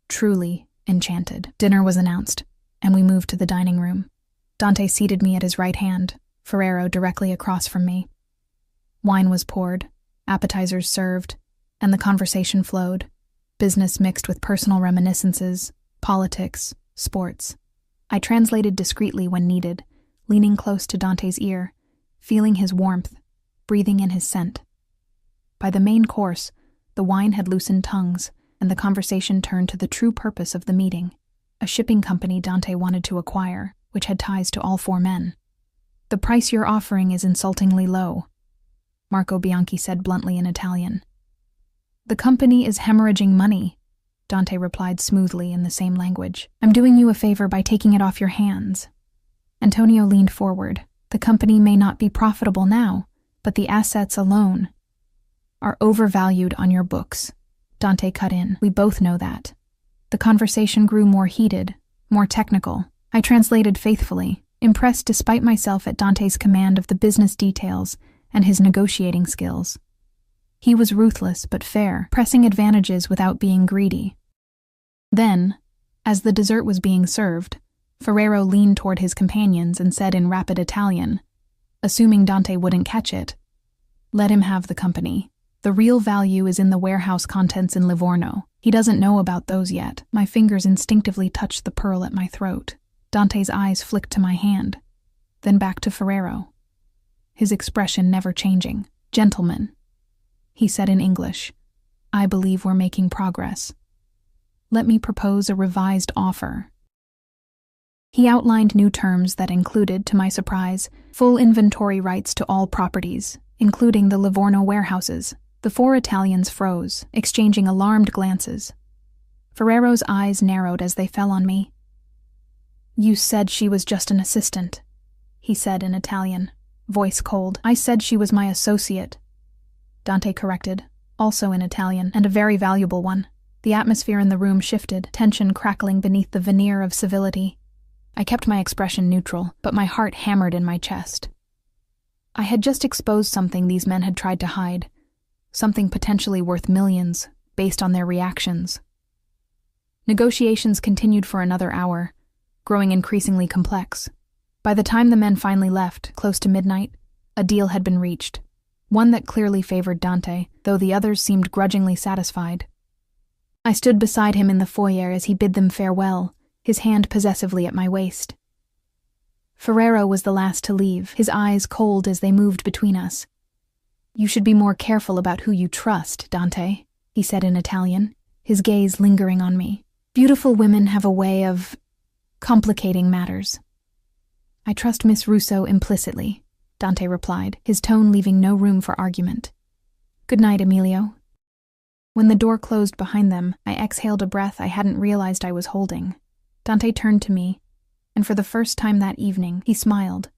Speaker 1: Truly enchanted. Dinner was announced, and we moved to the dining room. Dante seated me at his right hand, Ferrero directly across from me. Wine was poured, appetizers served, and the conversation flowed, business mixed with personal reminiscences, politics, sports. I translated discreetly when needed, leaning close to Dante's ear, feeling his warmth, breathing in his scent. By the main course, the wine had loosened tongues, and the conversation turned to the true purpose of the meeting, a shipping company Dante wanted to acquire, which had ties to all 4 men. The price you're offering is insultingly low, Marco Bianchi said bluntly in Italian. The company is hemorrhaging money, Dante replied smoothly in the same language. I'm doing you a favor by taking it off your hands. Antonio leaned forward. The company may not be profitable now, but the assets alone are overvalued on your books. Dante cut in. We both know that. The conversation grew more heated, more technical. I translated faithfully, impressed despite myself at Dante's command of the business details and his negotiating skills. He was ruthless but fair, pressing advantages without being greedy. Then, as the dessert was being served, Ferrero leaned toward his companions and said in rapid Italian, assuming Dante wouldn't catch it, "Let him have the company. The real value is in the warehouse contents in Livorno. He doesn't know about those yet." My fingers instinctively touched the pearl at my throat. Dante's eyes flicked to my hand, then back to Ferrero, his expression never changing. "Gentlemen," he said in English, "I believe we're making progress. Let me propose a revised offer." He outlined new terms that included, to my surprise, full inventory rights to all properties, including the Livorno warehouses. The four Italians froze, exchanging alarmed glances. Ferrero's eyes narrowed as they fell on me. "You said she was just an assistant," he said in Italian, voice cold. "I said she was my associate," Dante corrected, also in Italian, "and a very valuable one." The atmosphere in the room shifted, tension crackling beneath the veneer of civility. I kept my expression neutral, but my heart hammered in my chest. I had just exposed something these men had tried to hide, something potentially worth millions, based on their reactions. Negotiations continued for another hour, growing increasingly complex. By the time the men finally left, close to midnight, a deal had been reached, one that clearly favored Dante, though the others seemed grudgingly satisfied. I stood beside him in the foyer as he bid them farewell, his hand possessively at my waist. Ferrero was the last to leave, his eyes cold as they moved between us. "You should be more careful about who you trust, Dante," he said in Italian, his gaze lingering on me. "Beautiful women have a way of complicating matters." "I trust Miss Russo implicitly," Dante replied, his tone leaving no room for argument. "Good night, Emilio." When the door closed behind them, I exhaled a breath I hadn't realized I was holding. Dante turned to me, and for the first time that evening, he smiled.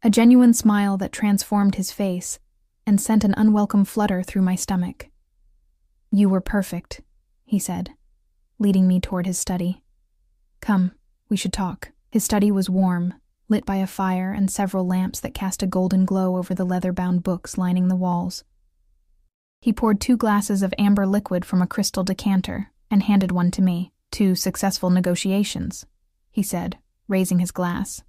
Speaker 1: A genuine smile that transformed his face and sent an unwelcome flutter through my stomach. "You were perfect," he said, leading me toward his study. "Come, we should talk." His study was warm, lit by a fire and several lamps that cast a golden glow over the leather-bound books lining the walls. He poured 2 glasses of amber liquid from a crystal decanter and handed one to me. "2 successful negotiations," he said, raising his glass.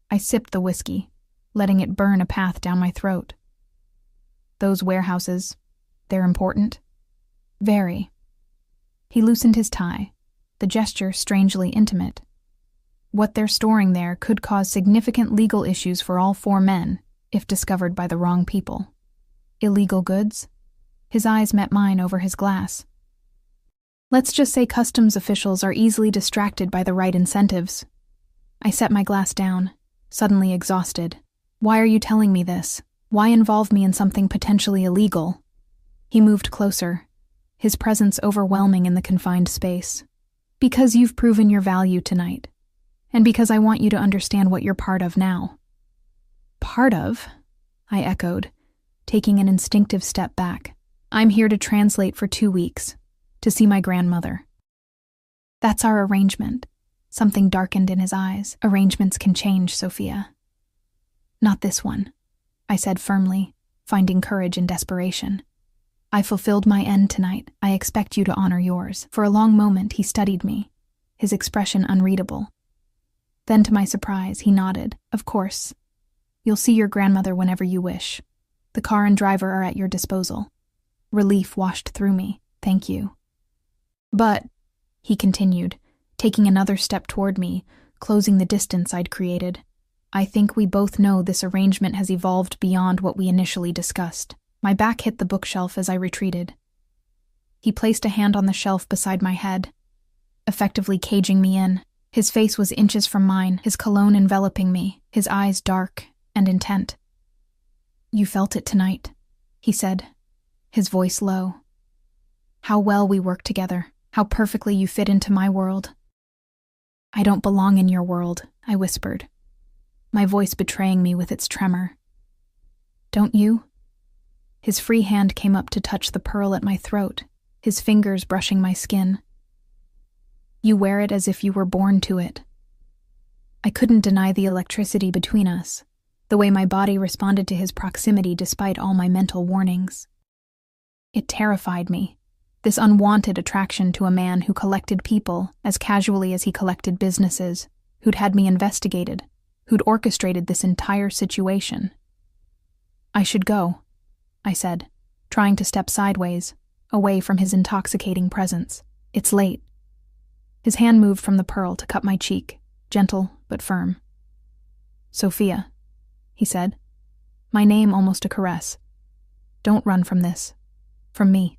Speaker 1: I sipped the whiskey, letting it burn a path down my throat. "Those warehouses, they're important?" "Very." He loosened his tie, the gesture strangely intimate. "What they're storing there could cause significant legal issues for all 4 men, if discovered by the wrong people." "Illegal goods?" His eyes met mine over his glass. "Let's just say customs officials are easily distracted by the right incentives." I set my glass down, suddenly exhausted. "Why are you telling me this? Why involve me in something potentially illegal?" He moved closer, his presence overwhelming in the confined space. "Because you've proven your value tonight, and because I want you to understand what you're part of now." "Part of?" I echoed, taking an instinctive step back. "I'm here to translate for 2 weeks. To see my grandmother." "That's our arrangement." Something darkened in his eyes. "Arrangements can change, Sophia." "Not this one," I said firmly, finding courage in desperation. "I fulfilled my end tonight. I expect you to honor yours." For a long moment he studied me, his expression unreadable. Then, to my surprise, he nodded. "Of course. You'll see your grandmother whenever you wish. The car and driver are at your disposal." Relief washed through me. "Thank you." "But," he continued, taking another step toward me, closing the distance I'd created, "I think we both know this arrangement has evolved beyond what we initially discussed." My back hit the bookshelf as I retreated. He placed a hand on the shelf beside my head, effectively caging me in. His face was inches from mine, his cologne enveloping me, his eyes dark and intent. "You felt it tonight," he said, his voice low. "How well we work together, how perfectly you fit into my world." "I don't belong in your world," I whispered, my voice betraying me with its tremor. "Don't you?" His free hand came up to touch the pearl at my throat, his fingers brushing my skin. "You wear it as if you were born to it." I couldn't deny the electricity between us, the way my body responded to his proximity despite all my mental warnings. It terrified me, this unwanted attraction to a man who collected people as casually as he collected businesses, who'd had me investigated, who'd orchestrated this entire situation. "I should go," I said, trying to step sideways, away from his intoxicating presence. "It's late." His hand moved from the pearl to cut my cheek, gentle but firm. "Sophia," he said, my name almost a caress. "Don't run from this. From me."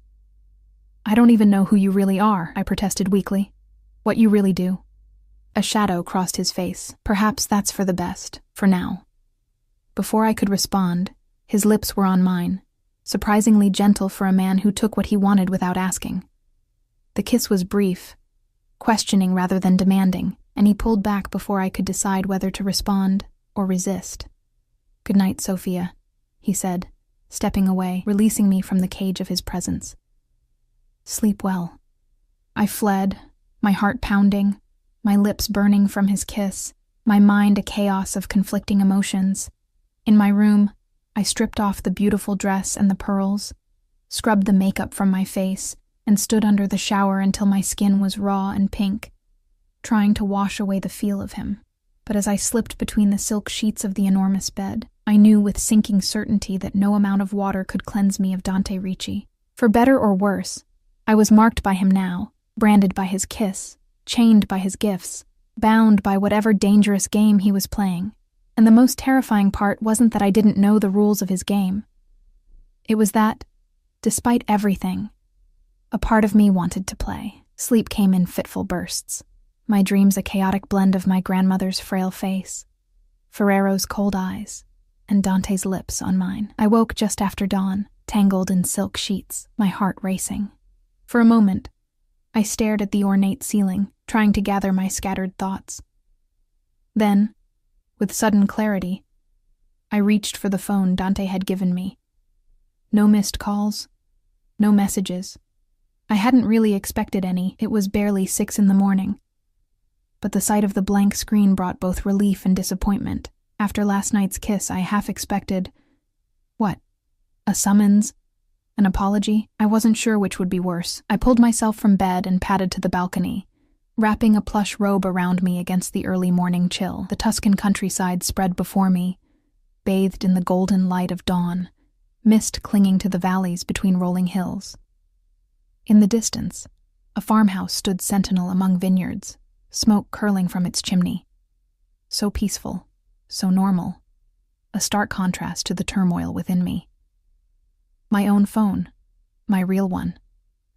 Speaker 1: "I don't even know who you really are," I protested weakly. "What you really do." A shadow crossed his face. "Perhaps that's for the best, for now." Before I could respond, his lips were on mine, surprisingly gentle for a man who took what he wanted without asking. The kiss was brief, questioning rather than demanding, and he pulled back before I could decide whether to respond or resist. "Good night, Sophia," he said, stepping away, releasing me from the cage of his presence. "Sleep well." I fled, my heart pounding, my lips burning from his kiss, my mind a chaos of conflicting emotions. In my room, I stripped off the beautiful dress and the pearls, scrubbed the makeup from my face, and stood under the shower until my skin was raw and pink, trying to wash away the feel of him. But as I slipped between the silk sheets of the enormous bed, I knew with sinking certainty that no amount of water could cleanse me of Dante Ricci. For better or worse, I was marked by him now, branded by his kiss, chained by his gifts, bound by whatever dangerous game he was playing. And the most terrifying part wasn't that I didn't know the rules of his game. It was that, despite everything, a part of me wanted to play. Sleep came in fitful bursts, my dreams a chaotic blend of my grandmother's frail face, Ferrero's cold eyes, and Dante's lips on mine. I woke just after dawn, tangled in silk sheets, my heart racing. For a moment, I stared at the ornate ceiling, trying to gather my scattered thoughts. Then, with sudden clarity, I reached for the phone Dante had given me. No missed calls, no messages. I hadn't really expected any. It was barely 6 a.m. But the sight of the blank screen brought both relief and disappointment. After last night's kiss, I half expected... what? A summons? An apology? I wasn't sure which would be worse. I pulled myself from bed and padded to the balcony, wrapping a plush robe around me against the early morning chill. The Tuscan countryside spread before me, bathed in the golden light of dawn, mist clinging to the valleys between rolling hills. In the distance, a farmhouse stood sentinel among vineyards, smoke curling from its chimney. So peaceful, so normal, a stark contrast to the turmoil within me. My own phone, my real one,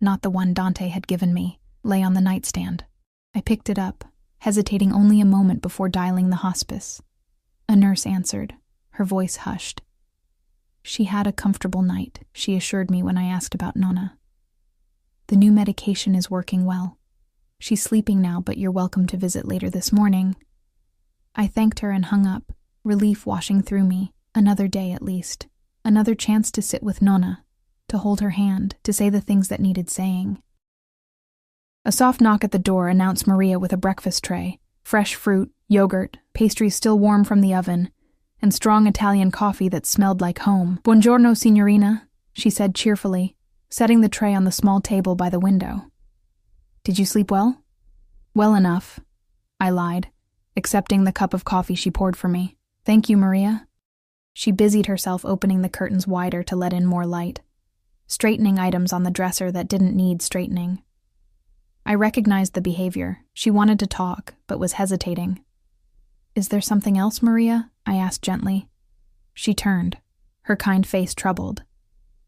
Speaker 1: not the one Dante had given me, lay on the nightstand. I picked it up, hesitating only a moment before dialing the hospice. A nurse answered, her voice hushed. "She had a comfortable night," she assured me when I asked about Nonna. "The new medication is working well. She's sleeping now, but you're welcome to visit later this morning." I thanked her and hung up, relief washing through me. Another day at least. Another chance to sit with Nonna, to hold her hand, to say the things that needed saying. A soft knock at the door announced Maria with a breakfast tray, fresh fruit, yogurt, pastries still warm from the oven, and strong Italian coffee that smelled like home. "Buongiorno, signorina," she said cheerfully, setting the tray on the small table by the window. "Did you sleep well?" "Well enough," I lied, accepting the cup of coffee she poured for me. "Thank you, Maria." She busied herself opening the curtains wider to let in more light, straightening items on the dresser that didn't need straightening. I recognized the behavior. She wanted to talk, but was hesitating. "Is there something else, Maria?" I asked gently. She turned, her kind face troubled.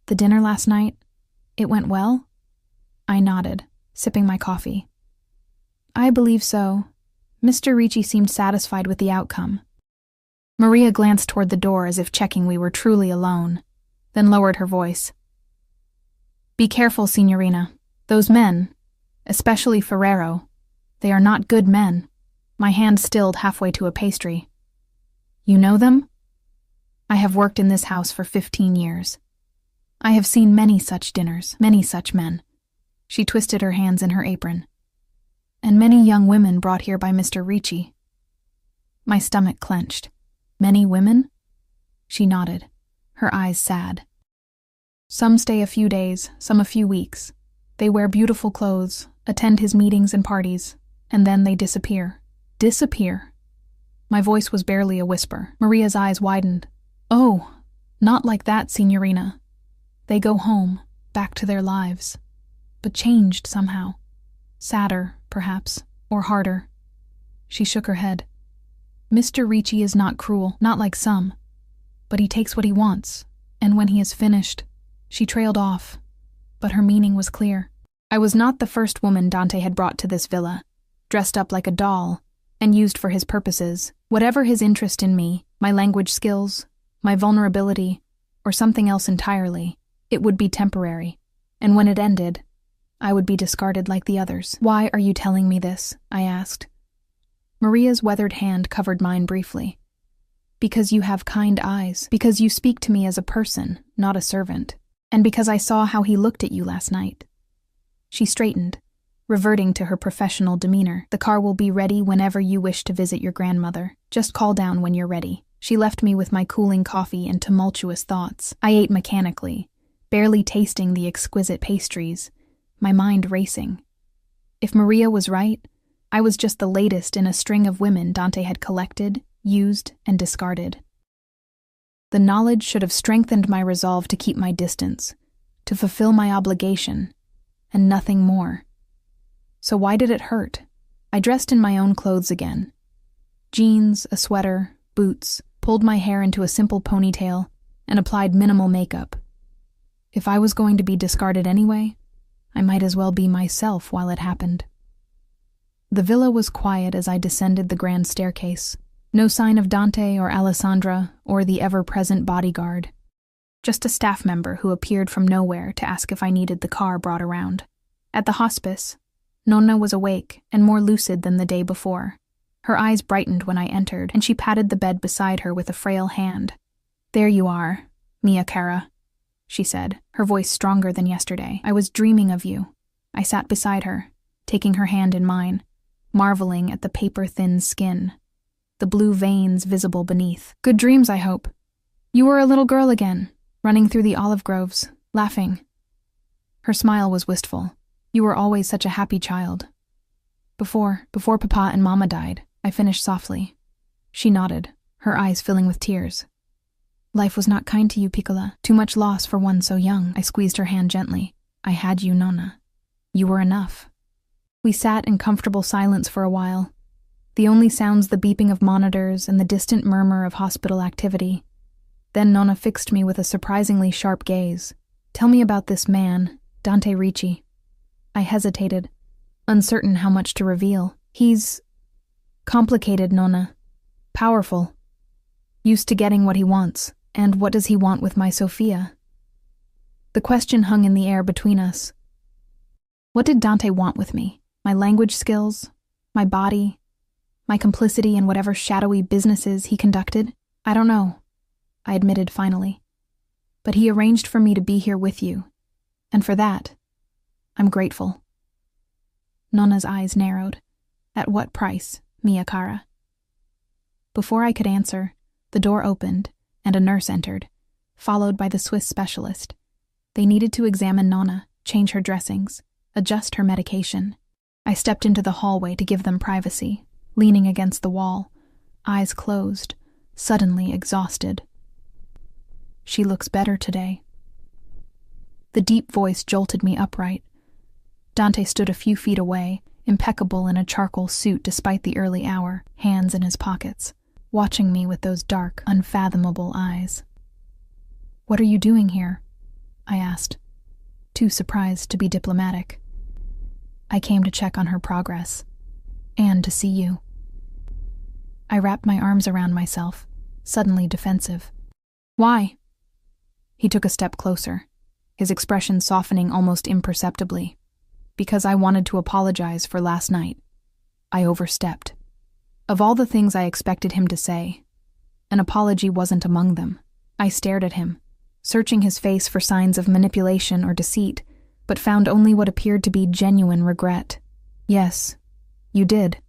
Speaker 1: "The dinner last night, it went well?" I nodded, sipping my coffee. "I believe so. Mr. Ricci seemed satisfied with the outcome." Maria glanced toward the door as if checking we were truly alone, then lowered her voice. "Be careful, signorina. Those men, especially Ferrero, they are not good men." My hand stilled halfway to a pastry. "You know them?" "I have worked in this house for 15 years. I have seen many such dinners, many such men." She twisted her hands in her apron. "And many young women brought here by Mr. Ricci." My stomach clenched. "Many women?" She nodded, her eyes sad. "Some stay a few days, some a few weeks. They wear beautiful clothes, attend his meetings and parties, and then they disappear." "Disappear?" My voice was barely a whisper. Maria's eyes widened. Oh, not like that, Signorina. They go home, back to their lives. But changed somehow. Sadder, perhaps, or harder. She shook her head. Mr. Ricci is not cruel, not like some. But he takes what he wants, and when he is finished, she trailed off. But her meaning was clear. I was not the first woman Dante had brought to this villa, dressed up like a doll, and used for his purposes. Whatever his interest in me, my language skills, my vulnerability, or something else entirely, it would be temporary, and when it ended, I would be discarded like the others. Why are you telling me this? I asked. Maria's weathered hand covered mine briefly. Because you have kind eyes, because you speak to me as a person, not a servant, and because I saw how he looked at you last night. She straightened, reverting to her professional demeanor. The car will be ready whenever you wish to visit your grandmother. Just call down when you're ready. She left me with my cooling coffee and tumultuous thoughts. I ate mechanically, barely tasting the exquisite pastries, my mind racing. If Maria was right, I was just the latest in a string of women Dante had collected, used, and discarded. The knowledge should have strengthened my resolve to keep my distance, to fulfill my obligation, and nothing more. So why did it hurt? I dressed in my own clothes again. Jeans, a sweater, boots, pulled my hair into a simple ponytail, and applied minimal makeup. If I was going to be discarded anyway, I might as well be myself while it happened. The villa was quiet as I descended the grand staircase. No sign of Dante or Alessandra or the ever-present bodyguard. Just a staff member who appeared from nowhere to ask if I needed the car brought around. At the hospice, Nonna was awake and more lucid than the day before. Her eyes brightened when I entered, and she patted the bed beside her with a frail hand. "There you are, mia cara," she said, her voice stronger than yesterday. "I was dreaming of you." I sat beside her, taking her hand in mine, marveling at the paper-thin skin, the blue veins visible beneath. "Good dreams, I hope. You were a little girl again, running through the olive groves, laughing." Her smile was wistful. "You were always such a happy child." Before Papa and Mama died, I finished softly. She nodded, her eyes filling with tears. "Life was not kind to you, Piccola. Too much loss for one so young." I squeezed her hand gently. "I had you, Nonna. You were enough." We sat in comfortable silence for a while. The only sounds the beeping of monitors and the distant murmur of hospital activity. Then Nonna fixed me with a surprisingly sharp gaze. "Tell me about this man, Dante Ricci." I hesitated, uncertain how much to reveal. "He's complicated, Nonna. Powerful. Used to getting what he wants. And what does he want with my Sophia?" The question hung in the air between us. What did Dante want with me? My language skills? My body? My complicity in whatever shadowy businesses he conducted? I don't know, I admitted finally. But he arranged for me to be here with you. And for that, I'm grateful. Nonna's eyes narrowed. "At what price, mia cara?" Before I could answer, the door opened and a nurse entered, followed by the Swiss specialist. They needed to examine Nonna, change her dressings, adjust her medication. I stepped into the hallway to give them privacy, leaning against the wall, eyes closed, suddenly exhausted. "She looks better today." The deep voice jolted me upright. Dante stood a few feet away, impeccable in a charcoal suit despite the early hour, hands in his pockets, watching me with those dark, unfathomable eyes. "What are you doing here?" I asked, too surprised to be diplomatic. "I came to check on her progress, and to see you." I wrapped my arms around myself, suddenly defensive. "Why?" He took a step closer, his expression softening almost imperceptibly. "Because I wanted to apologize for last night. I overstepped." Of all the things I expected him to say, an apology wasn't among them. I stared at him, searching his face for signs of manipulation or deceit, but found only what appeared to be genuine regret. "Yes, you did,"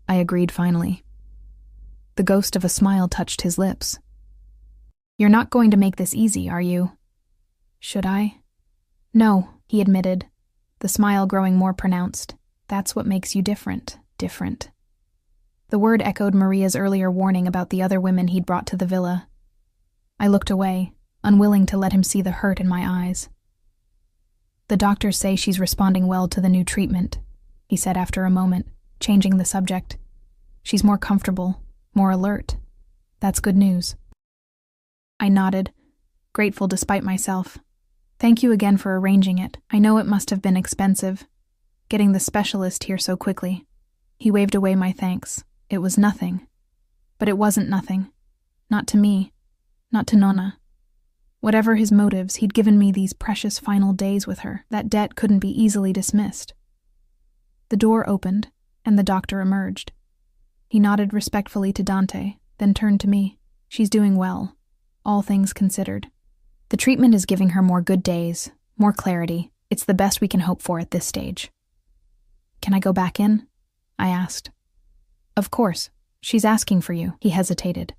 Speaker 1: I agreed finally. The ghost of a smile touched his lips. "You're not going to make this easy, are you?" "Should I?" "No," he admitted, the smile growing more pronounced. "That's what makes you different. The word echoed Maria's earlier warning about the other women he'd brought to the villa. I looked away, unwilling to let him see the hurt in my eyes. "The doctors say she's responding well to the new treatment," he said after a moment, changing the subject. "She's more comfortable, more alert. That's good news." I nodded, grateful despite myself. "Thank you again for arranging it. I know it must have been expensive, getting the specialist here so quickly." He waved away my thanks. It was nothing. But it wasn't nothing. Not to me. Not to Nonna. Whatever his motives, he'd given me these precious final days with her. That debt couldn't be easily dismissed. The door opened, and the doctor emerged. He nodded respectfully to Dante, then turned to me. "She's doing well, all things considered. The treatment is giving her more good days, more clarity. It's the best we can hope for at this stage." "Can I go back in?" I asked. "Of course. She's asking for you." He hesitated.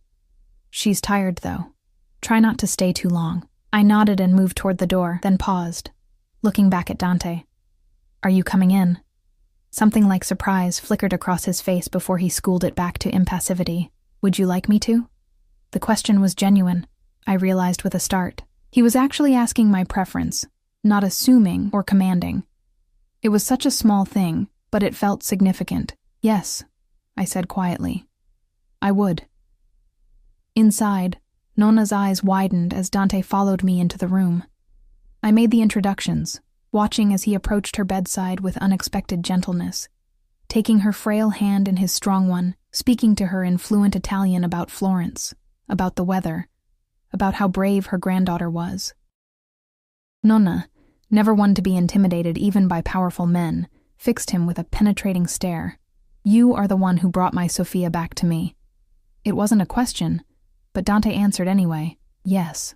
Speaker 1: "She's tired, though. Try not to stay too long." I nodded and moved toward the door, then paused, looking back at Dante. "Are you coming in?" Something like surprise flickered across his face before he schooled it back to impassivity. "Would you like me to?" The question was genuine, I realized with a start. He was actually asking my preference, not assuming or commanding. It was such a small thing, but it felt significant. "Yes," I said quietly. "I would." Inside, Nonna's eyes widened as Dante followed me into the room. I made the introductions, watching as he approached her bedside with unexpected gentleness, taking her frail hand in his strong one, speaking to her in fluent Italian about Florence, about the weather, about how brave her granddaughter was. Nonna, never one to be intimidated even by powerful men, fixed him with a penetrating stare. "You are the one who brought my Sophia back to me." It wasn't a question, but Dante answered anyway. "Yes."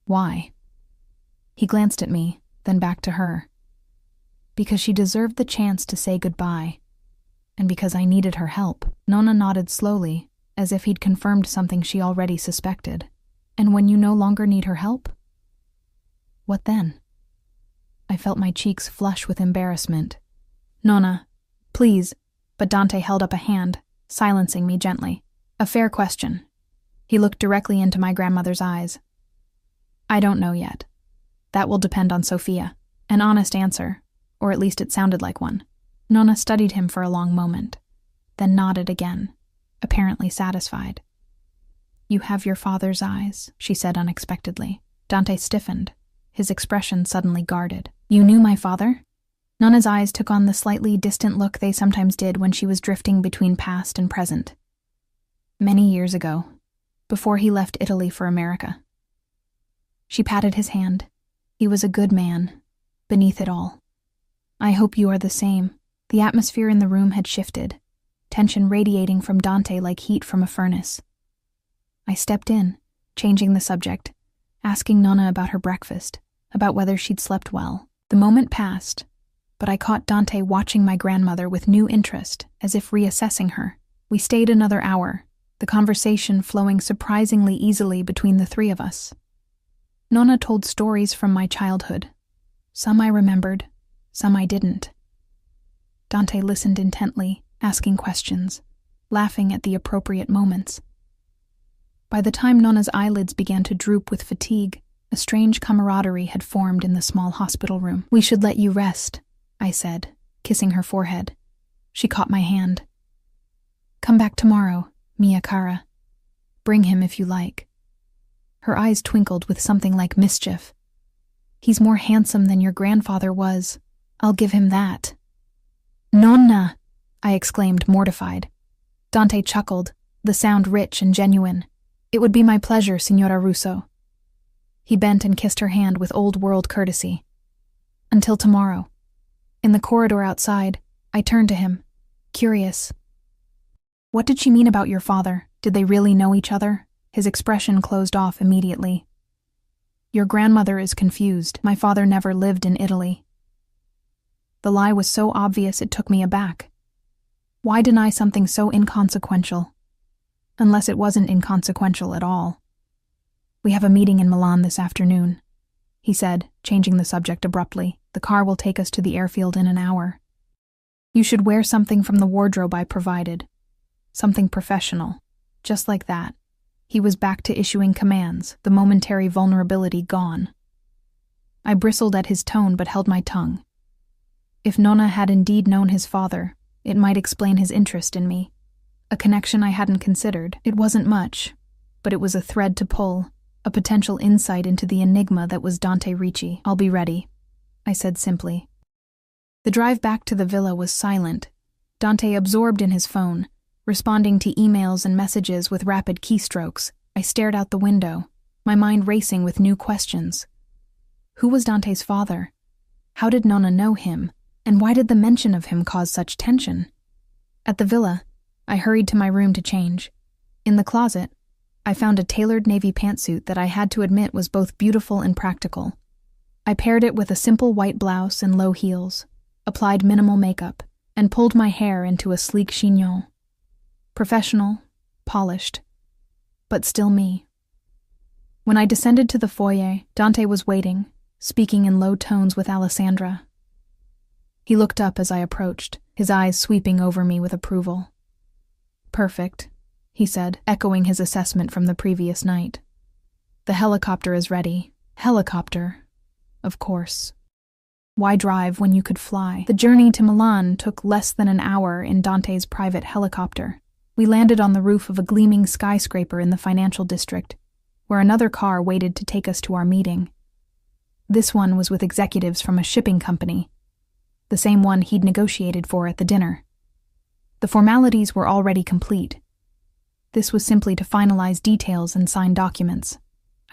Speaker 1: "Why?" He glanced at me, then back to her. "Because she deserved the chance to say goodbye, and because I needed her help." Nonna nodded slowly, as if he'd confirmed something she already suspected. "And when you no longer need her help? What then?" I felt my cheeks flush with embarrassment. "Nonna, please," but Dante held up a hand, silencing me gently. "A fair question." He looked directly into my grandmother's eyes. "I don't know yet. That will depend on Sophia." An honest answer, or at least it sounded like one. Nonna studied him for a long moment, then nodded again, apparently satisfied. "You have your father's eyes," she said unexpectedly. Dante stiffened, his expression suddenly guarded. "You knew my father?" Nonna's eyes took on the slightly distant look they sometimes did when she was drifting between past and present. "Many years ago, before he left Italy for America." She patted his hand. "He was a good man, beneath it all." "I hope you are the same." The atmosphere in the room had shifted, tension radiating from Dante like heat from a furnace. I stepped in, changing the subject, asking Nonna about her breakfast, about whether she'd slept well. The moment passed, but I caught Dante watching my grandmother with new interest, as if reassessing her. We stayed another hour, the conversation flowing surprisingly easily between the three of us. Nonna told stories from my childhood. Some I remembered, some I didn't. Dante listened intently, asking questions, laughing at the appropriate moments. By the time Nonna's eyelids began to droop with fatigue, a strange camaraderie had formed in the small hospital room. "We should let you rest," I said, kissing her forehead. She caught my hand. "Come back tomorrow, mia cara. Bring him if you like." Her eyes twinkled with something like mischief. "He's more handsome than your grandfather was. I'll give him that." "Nonna!" I exclaimed, mortified. Dante chuckled, the sound rich and genuine. "It would be my pleasure, Signora Russo." He bent and kissed her hand with old-world courtesy. "Until tomorrow." In the corridor outside, I turned to him, curious. "What did she mean about your father? Did they really know each other?" His expression closed off immediately. "Your grandmother is confused. My father never lived in Italy." The lie was so obvious it took me aback. Why deny something so inconsequential? Unless it wasn't inconsequential at all. "We have a meeting in Milan this afternoon," he said, changing the subject abruptly. "The car will take us to the airfield in an hour. You should wear something from the wardrobe I provided. something professional. Just like that, he was back to issuing commands, the momentary vulnerability gone. I bristled at his tone but held my tongue. If Nona had indeed known his father, it might explain his interest in me. A connection I hadn't considered. It wasn't much, but it was a thread to pull, a potential insight into the enigma that was Dante Ricci. "I'll be ready," I said simply. The drive back to the villa was silent, Dante absorbed in his phone, responding to emails and messages with rapid keystrokes. I stared out the window, my mind racing with new questions. Who was Dante's father? How did Nona know him? And why did the mention of him cause such tension? At the villa, I hurried to my room to change. In the closet, I found a tailored navy pantsuit that I had to admit was both beautiful and practical. I paired it with a simple white blouse and low heels, applied minimal makeup, and pulled my hair into a sleek chignon. Professional, polished, but still me. When I descended to the foyer, Dante was waiting, speaking in low tones with Alessandra. He looked up as I approached, his eyes sweeping over me with approval. "Perfect," he said, echoing his assessment from the previous night. "The helicopter is ready." Helicopter, of course. Why drive when you could fly? The journey to Milan took less than an hour in Dante's private helicopter. We landed on the roof of a gleaming skyscraper in the financial district, where another car waited to take us to our meeting. This one was with executives from a shipping company, the same one he'd negotiated for at the dinner. The formalities were already complete. This was simply to finalize details and sign documents.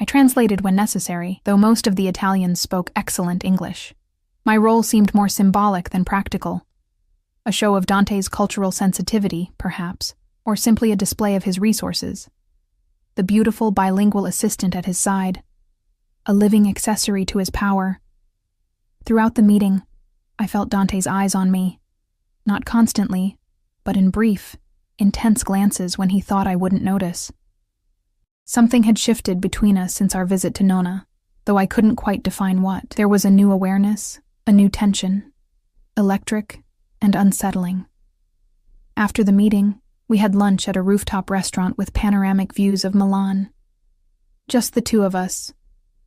Speaker 1: I translated when necessary, though most of the Italians spoke excellent English. My role seemed more symbolic than practical. A show of Dante's cultural sensitivity, perhaps, or simply a display of his resources. The beautiful bilingual assistant at his side, a living accessory to his power. Throughout the meeting, I felt Dante's eyes on me, not constantly, but in brief, intense glances when he thought I wouldn't notice. Something had shifted between us since our visit to Nona, though I couldn't quite define what. There was a new awareness, a new tension, electric and unsettling. After the meeting, we had lunch at a rooftop restaurant with panoramic views of Milan. Just the two of us,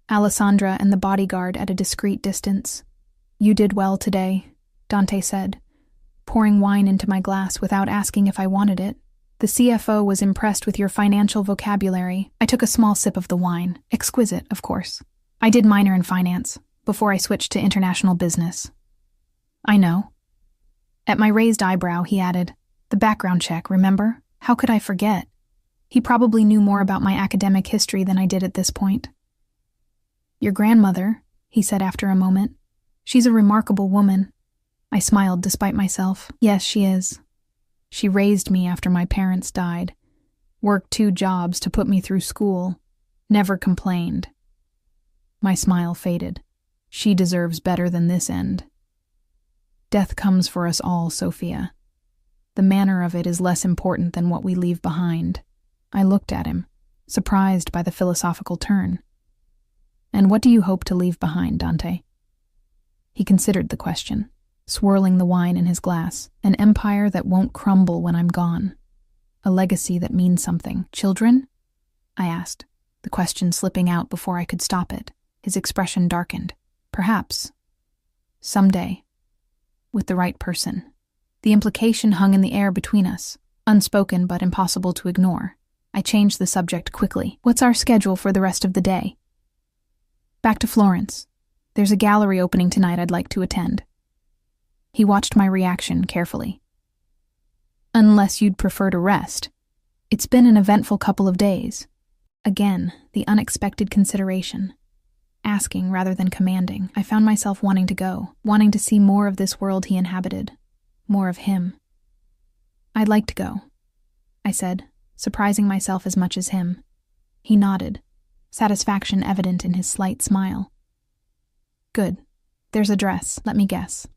Speaker 1: Alessandra and the bodyguard at a discreet distance. "You did well today," Dante said, pouring wine into my glass without asking if I wanted it. "The CFO was impressed with your financial vocabulary." I took a small sip of the wine. Exquisite, of course. I did minor in finance, before I switched to international business. "I know." At my raised eyebrow, he added, "The background check, remember? How could I forget?" He probably knew more about my academic history than I did at this point. "Your grandmother," he said after a moment. "She's a remarkable woman." I smiled despite myself. "Yes, she is. She raised me after my parents died, worked 2 jobs to put me through school, never complained." My smile faded. "She deserves better than this end. Death comes for us all, Sophia. The manner of it is less important than what we leave behind." I looked at him, surprised by the philosophical turn. "And what do you hope to leave behind, Dante?" He considered the question, swirling the wine in his glass. "An empire that won't crumble when I'm gone. A legacy that means something." "Children?" I asked, the question slipping out before I could stop it. His expression darkened. "Perhaps. Someday. With the right person." The implication hung in the air between us, unspoken but impossible to ignore. I changed the subject quickly. "What's our schedule for the rest of the day?" "Back to Florence. There's a gallery opening tonight I'd like to attend." He watched my reaction carefully. "Unless you'd prefer to rest. It's been an eventful couple of days." Again, the unexpected consideration. Asking rather than commanding, I found myself wanting to go, wanting to see more of this world he inhabited, more of him. "I'd like to go," I said, surprising myself as much as him. He nodded, satisfaction evident in his slight smile. "Good. There's a dress, let me guess.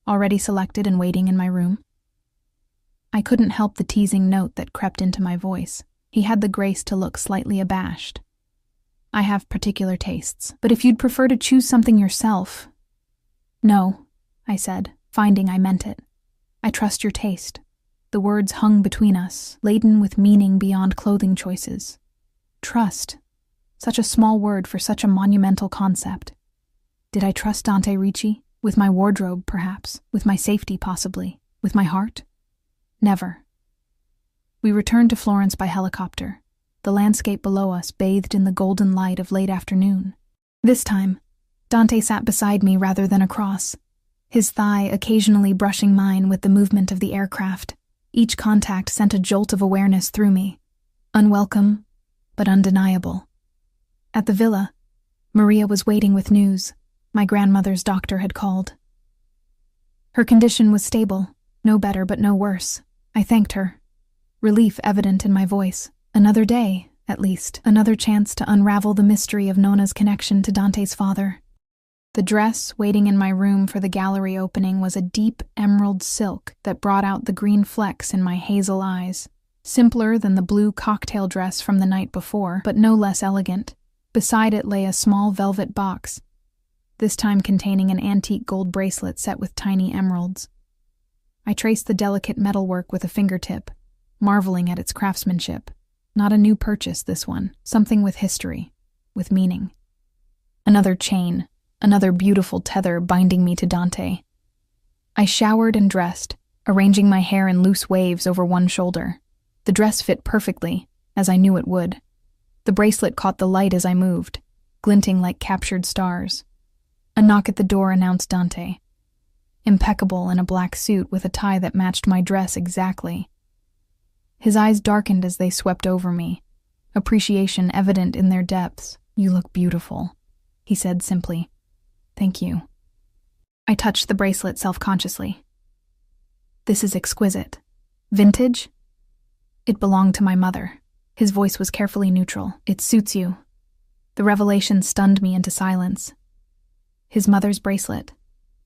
Speaker 1: Already selected and waiting in my room?" I couldn't help the teasing note that crept into my voice. He had the grace to look slightly abashed. "I have particular tastes, but if you'd prefer to choose something yourself..." "No," I said, finding I meant it. "I trust your taste. the words hung between us, laden with meaning beyond clothing choices. Trust. Such a small word for such a monumental concept. Did I trust Dante Ricci? With my wardrobe, perhaps. With my safety, possibly. With my heart? Never. We returned to Florence by helicopter, the landscape below us bathed in the golden light of late afternoon. This time, Dante sat beside me rather than across, his thigh occasionally brushing mine with the movement of the aircraft. Each contact sent a jolt of awareness through me, unwelcome, but undeniable. At the villa, Maria was waiting with news. My grandmother's doctor had called. Her condition was stable, no better but no worse. I thanked her, relief evident in my voice. Another day, at least, another chance to unravel the mystery of Nona's connection to Dante's father. The dress waiting in my room for the gallery opening was a deep emerald silk that brought out the green flecks in my hazel eyes, simpler than the blue cocktail dress from the night before, but no less elegant. Beside it lay a small velvet box, this time containing an antique gold bracelet set with tiny emeralds. I traced the delicate metalwork with a fingertip, marveling at its craftsmanship. Not a new purchase, this one. Something with history, with meaning. Another chain, another beautiful tether binding me to Dante. I showered and dressed, arranging my hair in loose waves over one shoulder. The dress fit perfectly, as I knew it would. The bracelet caught the light as I moved, glinting like captured stars. A knock at the door announced Dante, impeccable in a black suit with a tie that matched my dress exactly. His eyes darkened as they swept over me, appreciation evident in their depths. "You look beautiful," he said simply. "Thank you." I touched the bracelet self-consciously. "This is exquisite. Vintage?" "It belonged to my mother." His voice was carefully neutral. "It suits you." The revelation stunned me into silence. His mother's bracelet.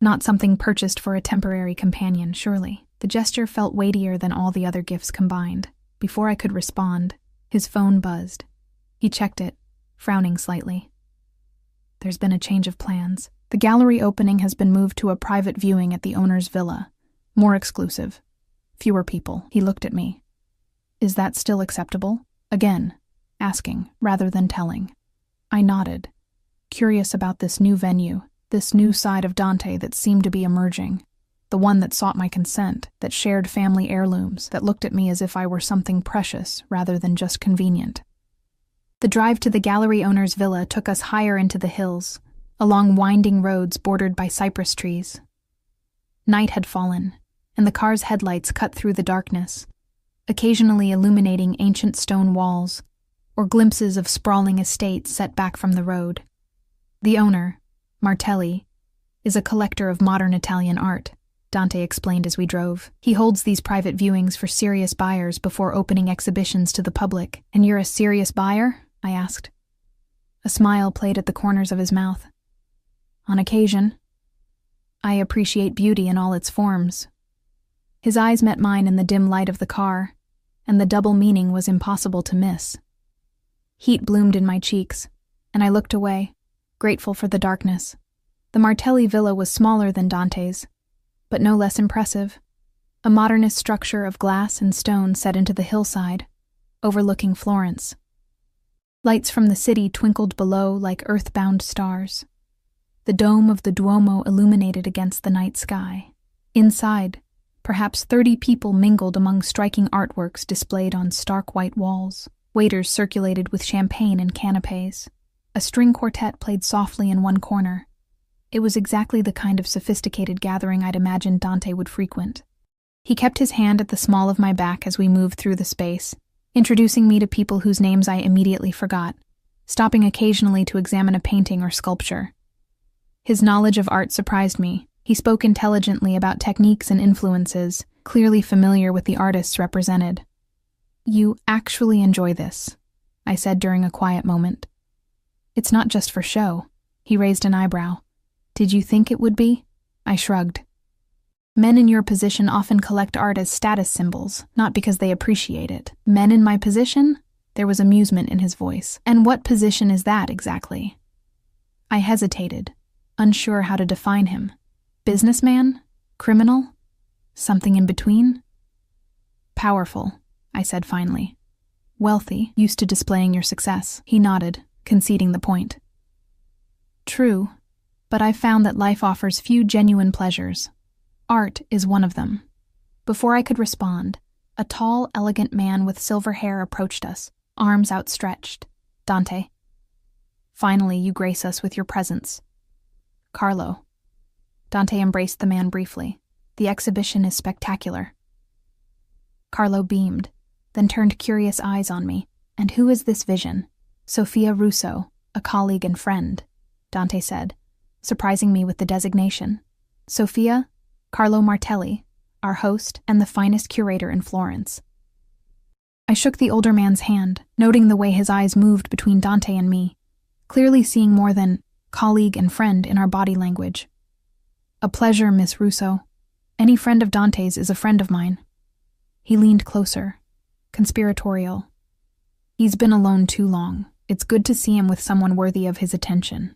Speaker 1: Not something purchased for a temporary companion, surely. The gesture felt weightier than all the other gifts combined. Before I could respond, his phone buzzed. He checked it, frowning slightly. "There's been a change of plans. The gallery opening has been moved to a private viewing at the owner's villa. More exclusive. Fewer people." He looked at me. "Is that still acceptable?" Again, asking rather than telling. I nodded, curious about this new venue, this new side of Dante that seemed to be emerging. The one that sought my consent, that shared family heirlooms, that looked at me as if I were something precious rather than just convenient. The drive to the gallery owner's villa took us higher into the hills, along winding roads bordered by cypress trees. Night had fallen, and the car's headlights cut through the darkness, occasionally illuminating ancient stone walls or glimpses of sprawling estates set back from the road. The owner, Martelli, is a collector of modern Italian art, Dante explained as we drove. He holds these private viewings for serious buyers before opening exhibitions to the public. "And you're a serious buyer?" I asked. A smile played at the corners of his mouth. "On occasion. I appreciate beauty in all its forms." His eyes met mine in the dim light of the car, and the double meaning was impossible to miss. Heat bloomed in my cheeks, and I looked away, grateful for the darkness. The Martelli villa was smaller than Dante's, but no less impressive. A modernist structure of glass and stone set into the hillside, overlooking Florence. Lights from the city twinkled below like earthbound stars. The dome of the Duomo illuminated against the night sky. Inside, perhaps 30 people mingled among striking artworks displayed on stark white walls. Waiters circulated with champagne and canapes. A string quartet played softly in one corner. It was exactly the kind of sophisticated gathering I'd imagined Dante would frequent. He kept his hand at the small of my back as we moved through the space, introducing me to people whose names I immediately forgot, stopping occasionally to examine a painting or sculpture. His knowledge of art surprised me. He spoke intelligently about techniques and influences, clearly familiar with the artists represented. "You actually enjoy this," I said during a quiet moment. "It's not just for show." He raised an eyebrow. "Did you think it would be?" I shrugged. "Men in your position often collect art as status symbols, not because they appreciate it." "Men in my position?" There was amusement in his voice. "And what position is that, exactly?" I hesitated, unsure how to define him. Businessman? Criminal? Something in between? Powerful, I said finally. Wealthy, used to displaying your success. He nodded, conceding the point. True, but I've found that life offers few genuine pleasures. Art is one of them. Before I could respond, a tall, elegant man with silver hair approached us, arms outstretched. Dante. Finally, you grace us with your presence. Carlo. Dante embraced the man briefly. The exhibition is spectacular. Carlo beamed, then turned curious eyes on me. And who is this vision? Sofia Russo, a colleague and friend, Dante said, surprising me with the designation. Sofia, Carlo Martelli, our host and the finest curator in Florence. I shook the older man's hand, noting the way his eyes moved between Dante and me, clearly seeing more than colleague and friend in our body language. A pleasure, Miss Russo. Any friend of Dante's is a friend of mine. He leaned closer, conspiratorial. He's been alone too long. It's good to see him with someone worthy of his attention.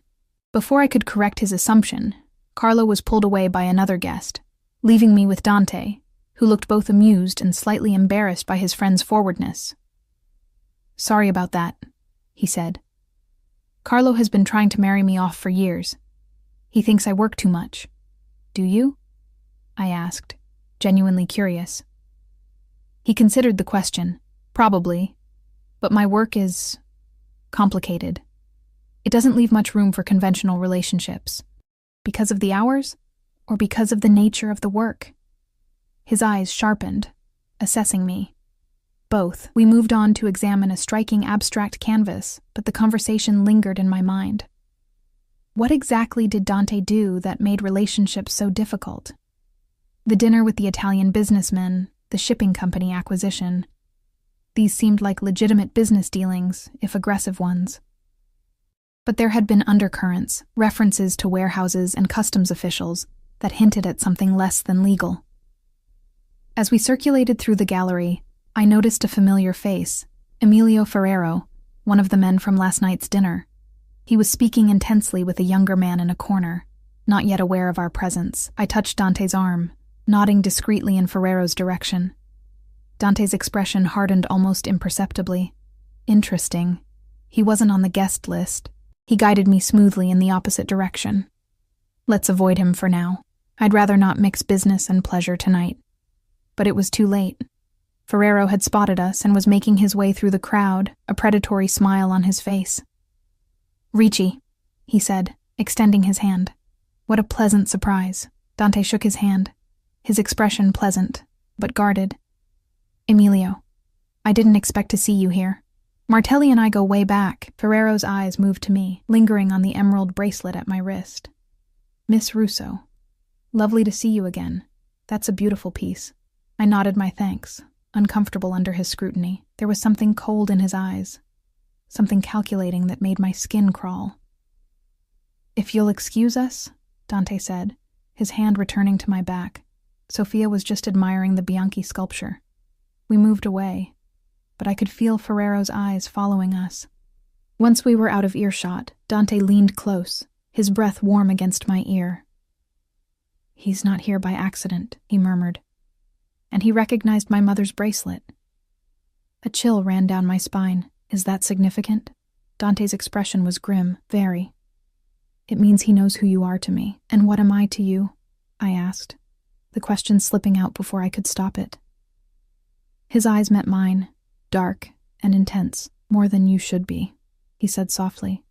Speaker 1: Before I could correct his assumption, Carlo was pulled away by another guest, leaving me with Dante, who looked both amused and slightly embarrassed by his friend's forwardness. Sorry about that, he said. Carlo has been trying to marry me off for years. He thinks I work too much. Do you? I asked, genuinely curious. He considered the question. Probably. But my work is complicated. It doesn't leave much room for conventional relationships. Because of the hours, or because of the nature of the work? His eyes sharpened, assessing me. Both. We moved on to examine a striking abstract canvas, but the conversation lingered in my mind. What exactly did Dante do that made relationships so difficult? The dinner with the Italian businessman, the shipping company acquisition. These seemed like legitimate business dealings, if aggressive ones. But there had been undercurrents, references to warehouses and customs officials that hinted at something less than legal. As we circulated through the gallery, I noticed a familiar face, Emilio Ferrero, one of the men from last night's dinner. He was speaking intensely with a younger man in a corner, not yet aware of our presence. I touched Dante's arm, nodding discreetly in Ferrero's direction. Dante's expression hardened almost imperceptibly. Interesting. He wasn't on the guest list. He guided me smoothly in the opposite direction. Let's avoid him for now. I'd rather not mix business and pleasure tonight. But it was too late. Ferrero had spotted us and was making his way through the crowd, a predatory smile on his face. Ricci, he said, extending his hand. What a pleasant surprise. Dante shook his hand, his expression pleasant, but guarded. Emilio, I didn't expect to see you here. Martelli and I go way back. Ferrero's eyes moved to me, lingering on the emerald bracelet at my wrist. Miss Russo, lovely to see you again. That's a beautiful piece. I nodded my thanks, uncomfortable under his scrutiny. There was something cold in his eyes, something calculating that made my skin crawl. If you'll excuse us, Dante said, his hand returning to my back. Sofia was just admiring the Bianchi sculpture. We moved away, but I could feel Ferrero's eyes following us. Once we were out of earshot, Dante leaned close, his breath warm against my ear. He's not here by accident, he murmured. And he recognized my mother's bracelet. A chill ran down my spine. Is that significant? Dante's expression was grim, very. It means he knows who you are to me. And what am I to you? I asked, the question slipping out before I could stop it. His eyes met mine, dark and intense. More than you should be, he said softly.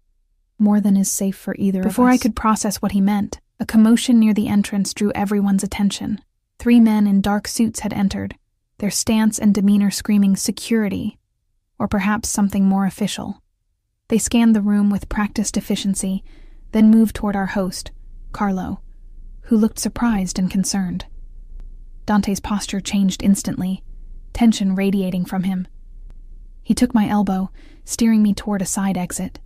Speaker 1: More than is safe for either of us. Before I could process what he meant, a commotion near the entrance drew everyone's attention. 3 men in dark suits had entered, their stance and demeanor screaming security, or perhaps something more official. They scanned the room with practiced efficiency, then moved toward our host, Carlo, who looked surprised and concerned. Dante's posture changed instantly, tension radiating from him. He took my elbow, steering me toward a side exit.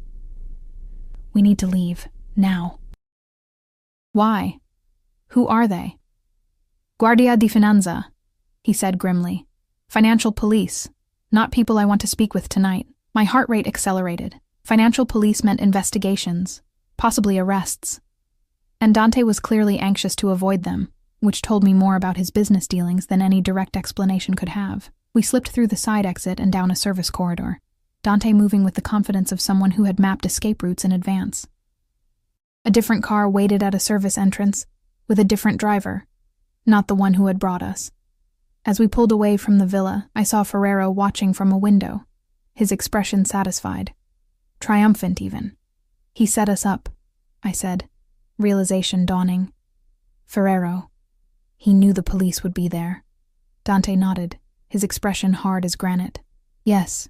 Speaker 1: We need to leave, now. Why? Who are they? Guardia di Finanza, he said grimly. Financial police. Not people I want to speak with tonight. My heart rate accelerated. Financial police meant investigations, possibly arrests. And Dante was clearly anxious to avoid them. which told me more about his business dealings than any direct explanation could have. We slipped through the side exit and down a service corridor, Dante moving with the confidence of someone who had mapped escape routes in advance. A different car waited at a service entrance, with a different driver, not the one who had brought us. As we pulled away from the villa, I saw Ferrero watching from a window, his expression satisfied, triumphant even. "He set us up," I said, realization dawning. "Ferrero. He knew the police would be there." Dante nodded, his expression hard as granite. "Yes,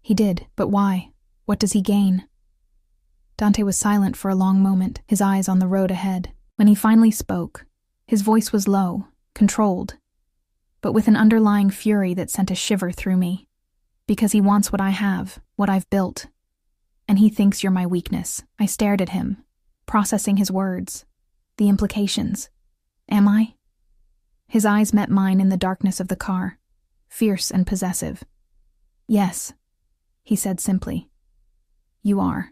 Speaker 1: he did, but why? What does he gain?" Dante was silent for a long moment, his eyes on the road ahead. When he finally spoke, his voice was low, controlled, but with an underlying fury that sent a shiver through me. "Because he wants what I have, what I've built. And he thinks you're my weakness." I stared at him, processing his words, the implications. Am I? His eyes met mine in the darkness of the car, fierce and possessive. "Yes," he said simply. "You are."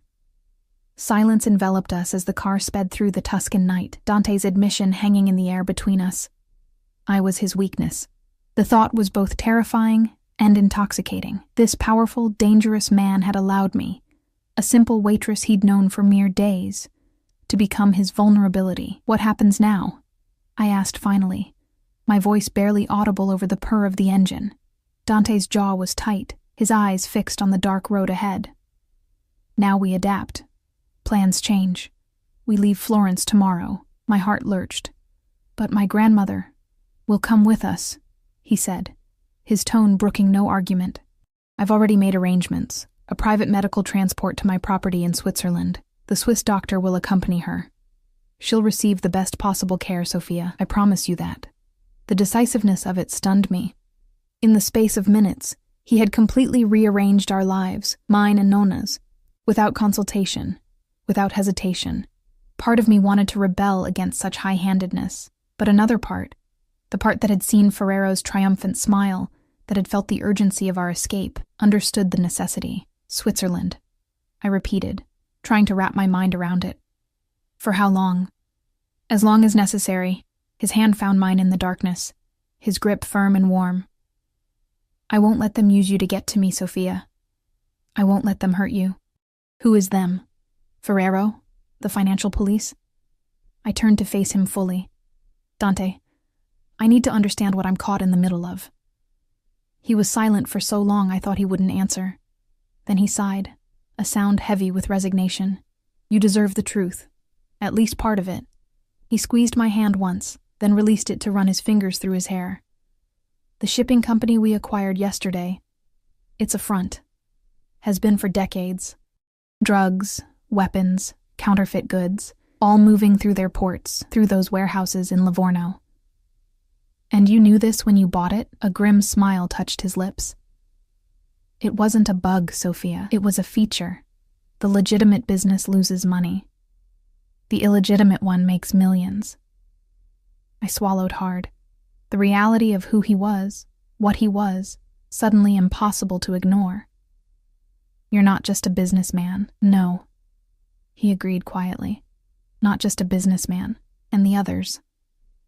Speaker 1: Silence enveloped us as the car sped through the Tuscan night, Dante's admission hanging in the air between us. I was his weakness. The thought was both terrifying and intoxicating. This powerful, dangerous man had allowed me, a simple waitress he'd known for mere days, to become his vulnerability. "What happens now?" I asked finally, my voice barely audible over the purr of the engine. Dante's jaw was tight, his eyes fixed on the dark road ahead. "Now we adapt. Plans change. We leave Florence tomorrow." My heart lurched. "But my grandmother will come with us," he said, his tone brooking no argument. "I've already made arrangements. A private medical transport to my property in Switzerland. The Swiss doctor will accompany her. She'll receive the best possible care, Sophia, I promise you that." The decisiveness of it stunned me. In the space of minutes, he had completely rearranged our lives, mine and Nona's, without consultation, without hesitation. Part of me wanted to rebel against such high-handedness, but another part, the part that had seen Ferrero's triumphant smile, that had felt the urgency of our escape, understood the necessity. "Switzerland," I repeated, trying to wrap my mind around it. "For how long?" "As long as necessary." His hand found mine in the darkness, his grip firm and warm. "I won't let them use you to get to me, Sophia. I won't let them hurt you." "Who is them? Ferrero? The financial police?" I turned to face him fully. "Dante, I need to understand what I'm caught in the middle of." He was silent for so long I thought he wouldn't answer. Then he sighed, a sound heavy with resignation. "You deserve the truth, at least part of it." He squeezed my hand once, then released it to run his fingers through his hair. "The shipping company we acquired yesterday, it's a front. Has been for decades. Drugs, weapons, counterfeit goods, all moving through their ports, through those warehouses in Livorno. And you knew this when you bought it?" A grim smile touched his lips. "It wasn't a bug, Sophia. It was a feature. The legitimate business loses money. The illegitimate one makes millions." I swallowed hard. The reality of who he was, what he was, suddenly impossible to ignore. "You're not just a businessman." "No," he agreed quietly. "Not just a businessman. And the others.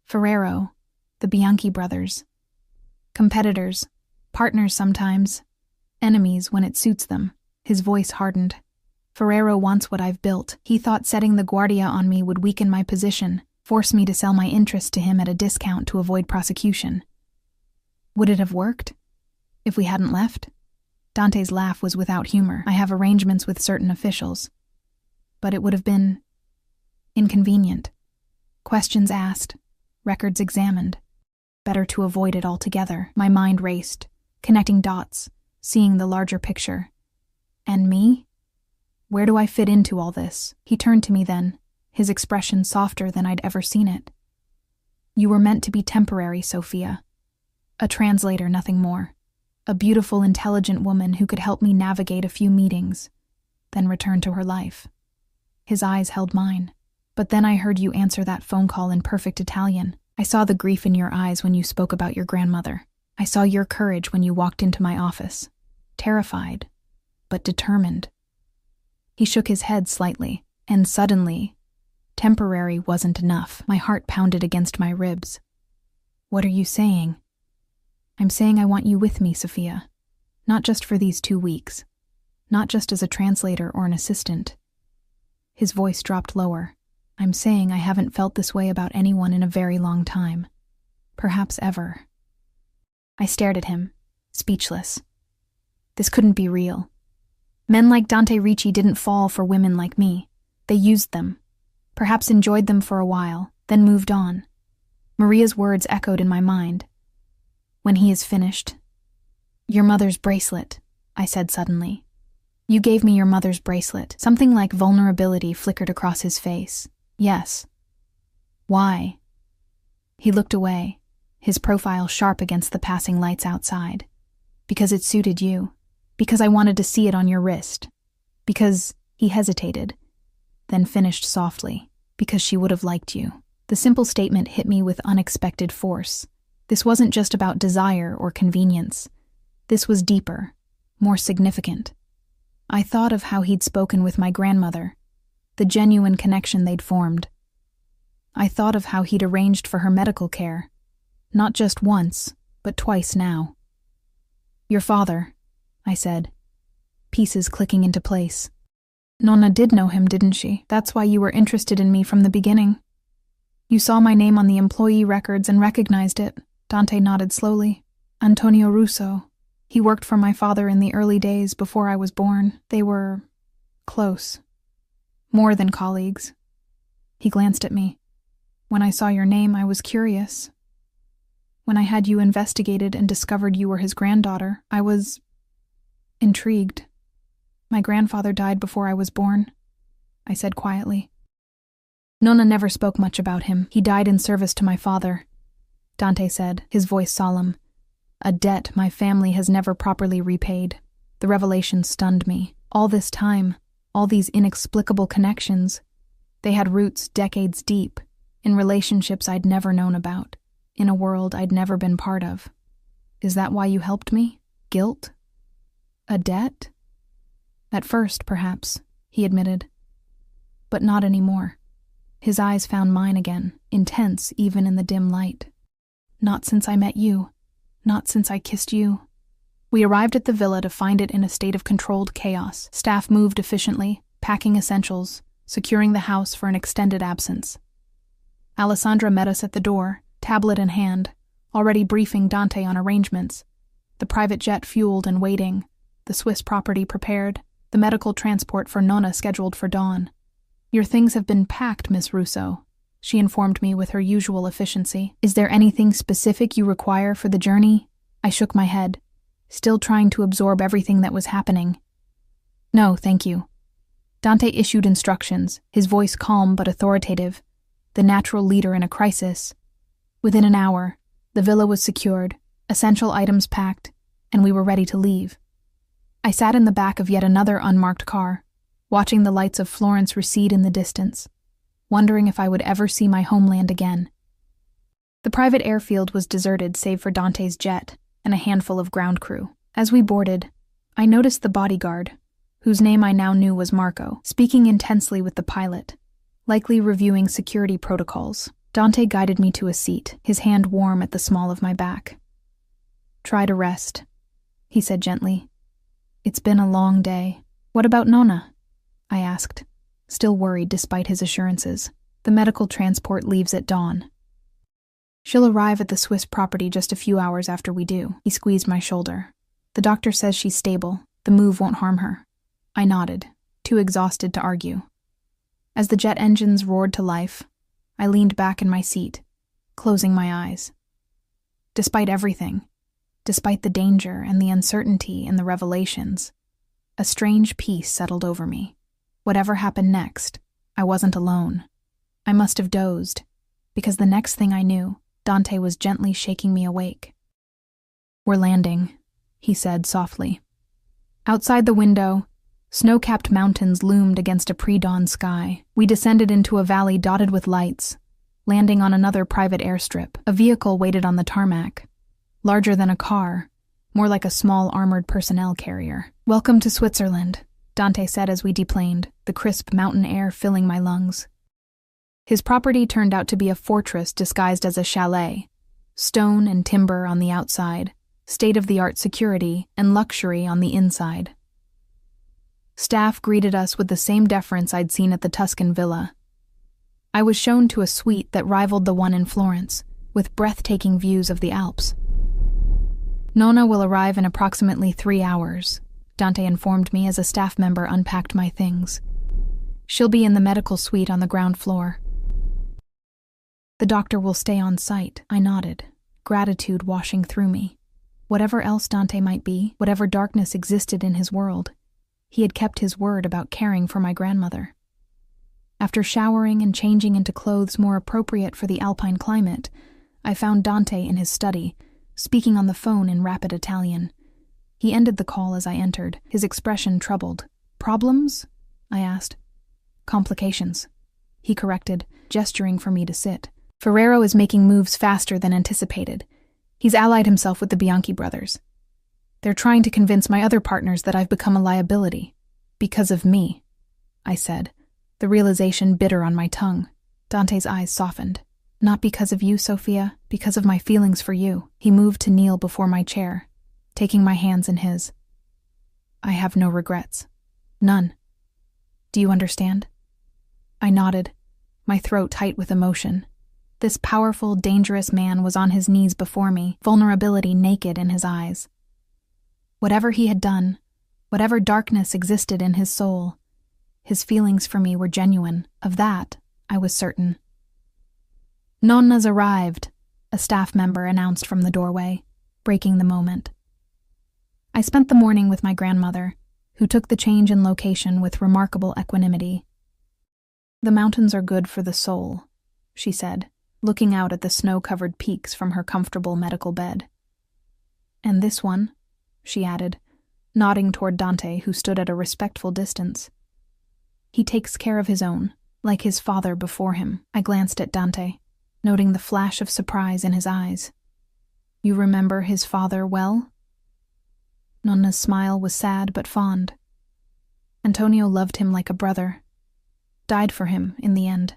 Speaker 1: Ferrero, the Bianchi brothers. Competitors, partners sometimes, enemies when it suits them." His voice hardened. "Ferrero wants what I've built. He thought setting the Guardia on me would weaken my position, force me to sell my interest to him at a discount to avoid prosecution. Would it have worked if we hadn't left?" Dante's laugh was without humor. "I have arrangements with certain officials. But it would have been inconvenient. Questions asked, records examined. Better to avoid it altogether." My mind raced, connecting dots, seeing the larger picture. "And me? Where do I fit into all this?" He turned to me then, his expression softer than I'd ever seen it. "You were meant to be temporary, Sophia. A translator, nothing more. A beautiful, intelligent woman who could help me navigate a few meetings, then return to her life." His eyes held mine. "But then I heard you answer that phone call in perfect Italian. I saw the grief in your eyes when you spoke about your grandmother. I saw your courage when you walked into my office. Terrified, but determined." He shook his head slightly, and suddenly, temporary wasn't enough. My heart pounded against my ribs. What are you saying? I'm saying I want you with me, Sophia. Not just for these 2 weeks. Not just as a translator or an assistant. His voice dropped lower. I'm saying I haven't felt this way about anyone in a very long time. Perhaps ever. I stared at him, speechless. This couldn't be real. Men like Dante Ricci didn't fall for women like me. They used them, perhaps enjoyed them for a while, then moved on. Maria's words echoed in my mind. When he is finished. Your mother's bracelet, I said suddenly. You gave me your mother's bracelet. Something like vulnerability flickered across his face. Yes. Why? He looked away, his profile sharp against the passing lights outside. Because it suited you. Because I wanted to see it on your wrist. Because he hesitated, then finished softly. Because she would have liked you. The simple statement hit me with unexpected force. This wasn't just about desire or convenience. This was deeper, more significant. I thought of how he'd spoken with my grandmother, the genuine connection they'd formed. I thought of how he'd arranged for her medical care, not just once, but twice now. Your father, I said, pieces clicking into place. Nonna did know him, didn't she? That's why you were interested in me from the beginning. You saw my name on the employee records and recognized it. Dante nodded slowly. Antonio Russo. He worked for my father in the early days before I was born. They were close. More than colleagues. He glanced at me. When I saw your name, I was curious. When I had you investigated and discovered you were his granddaughter, I was intrigued. My grandfather died before I was born, I said quietly. Nonna never spoke much about him. He died in service to my father, Dante said, his voice solemn. A debt my family has never properly repaid. The revelation stunned me. All this time, all these inexplicable connections, they had roots decades deep, in relationships I'd never known about, in a world I'd never been part of. Is that why you helped me? Guilt? A debt? At first, perhaps, he admitted. But not anymore. His eyes found mine again, intense even in the dim light. Not since I met you. Not since I kissed you. We arrived at the villa to find it in a state of controlled chaos. Staff moved efficiently, packing essentials, securing the house for an extended absence. Alessandra met us at the door, tablet in hand, already briefing Dante on arrangements. The private jet fueled and waiting, the Swiss property prepared, the medical transport for Nonna scheduled for dawn. Your things have been packed, Miss Russo, she informed me with her usual efficiency. Is there anything specific you require for the journey? I shook my head, still trying to absorb everything that was happening. No, thank you. Dante issued instructions, his voice calm but authoritative, the natural leader in a crisis. Within an hour, the villa was secured, essential items packed, and we were ready to leave. I sat in the back of yet another unmarked car, watching the lights of Florence recede in the distance, wondering if I would ever see my homeland again. The private airfield was deserted save for Dante's jet and a handful of ground crew. As we boarded, I noticed the bodyguard, whose name I now knew was Marco, speaking intensely with the pilot, likely reviewing security protocols. Dante guided me to a seat, his hand warm at the small of my back. Try to rest, he said gently. It's been a long day. What about Nonna? I asked, still worried despite his assurances. The medical transport leaves at dawn. She'll arrive at the Swiss property just a few hours after we do. He squeezed my shoulder. The doctor says she's stable. The move won't harm her. I nodded, too exhausted to argue. As the jet engines roared to life, I leaned back in my seat, closing my eyes. Despite everything, despite the danger and the uncertainty and the revelations, a strange peace settled over me. Whatever happened next, I wasn't alone. I must have dozed, because the next thing I knew, Dante was gently shaking me awake. We're landing, he said softly. Outside the window, snow-capped mountains loomed against a pre-dawn sky. We descended into a valley dotted with lights, landing on another private airstrip. A vehicle waited on the tarmac, larger than a car, more like a small armored personnel carrier. Welcome to Switzerland, Dante said as we deplaned, the crisp mountain air filling my lungs. His property turned out to be a fortress disguised as a chalet, Stone and timber on the outside, state-of-the-art security and luxury on the inside. Staff greeted us with the same deference I'd seen at the Tuscan villa. I was shown to a suite that rivaled the one in Florence, with breathtaking views of the Alps. Nonna will arrive in approximately 3 hours, Dante informed me as a staff member unpacked my things. She'll be in the medical suite on the ground floor. The doctor will stay on site, I nodded, gratitude washing through me. Whatever else Dante might be, whatever darkness existed in his world, he had kept his word about caring for my grandmother. After showering and changing into clothes more appropriate for the alpine climate, I found Dante in his study, speaking on the phone in rapid Italian. He ended the call as I entered, his expression troubled. "Problems?" I asked. "Complications," he corrected, gesturing for me to sit. "Ferrero is making moves faster than anticipated. He's allied himself with the Bianchi brothers. They're trying to convince my other partners that I've become a liability. Because of me," I said, the realization bitter on my tongue. Dante's eyes softened. "Not because of you, Sophia, because of my feelings for you." He moved to kneel before my chair, taking my hands in his. "I have no regrets. None. Do you understand?" I nodded, my throat tight with emotion. This powerful, dangerous man was on his knees before me, vulnerability naked in his eyes. Whatever he had done, whatever darkness existed in his soul, his feelings for me were genuine. Of that, I was certain. "Nonna's arrived," a staff member announced from the doorway, breaking the moment. I spent the morning with my grandmother, who took the change in location with remarkable equanimity. "The mountains are good for the soul," she said, looking out at the snow-covered peaks from her comfortable medical bed. "And this one," she added, nodding toward Dante, who stood at a respectful distance. "He takes care of his own, like his father before him." I glanced at Dante, noting the flash of surprise in his eyes. "You remember his father well?" Nonna's smile was sad but fond. "Antonio loved him like a brother. Died for him in the end."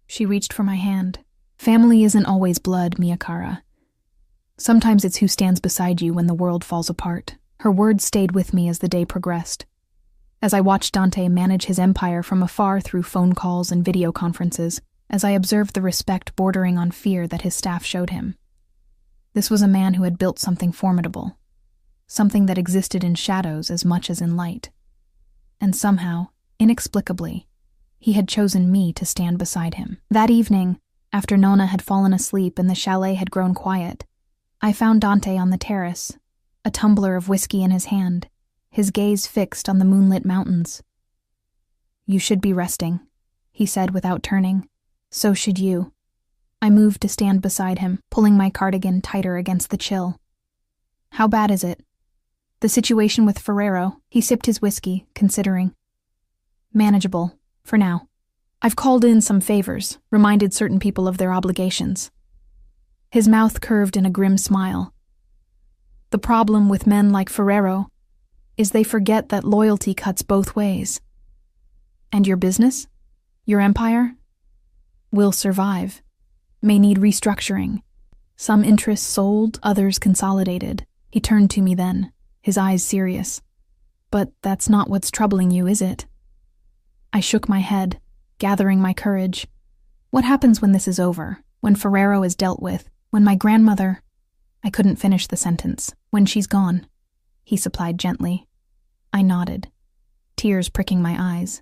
Speaker 1: She reached for my hand. "Family isn't always blood, mia cara. Sometimes it's who stands beside you when the world falls apart." Her words stayed with me as the day progressed. As I watched Dante manage his empire from afar through phone calls and video conferences, as I observed the respect bordering on fear that his staff showed him. This was a man who had built something formidable, something that existed in shadows as much as in light. And somehow, inexplicably, he had chosen me to stand beside him. That evening, after Nonna had fallen asleep and the chalet had grown quiet, I found Dante on the terrace, a tumbler of whiskey in his hand, his gaze fixed on the moonlit mountains. "You should be resting," he said without turning. "So should you." I moved to stand beside him, pulling my cardigan tighter against the chill. "How bad is it?" "The situation with Ferrero." He sipped his whiskey, considering. "Manageable, for now. I've called in some favors, reminded certain people of their obligations." His mouth curved in a grim smile. "The problem with men like Ferrero is they forget that loyalty cuts both ways. And your business? Your empire? Will survive. May need restructuring. Some interests sold, others consolidated." He turned to me then, his eyes serious. "But that's not what's troubling you, is it?" I shook my head, gathering my courage. "What happens when this is over? When Ferrero is dealt with? When my grandmother—" I couldn't finish the sentence. "When she's gone," he supplied gently. I nodded, tears pricking my eyes.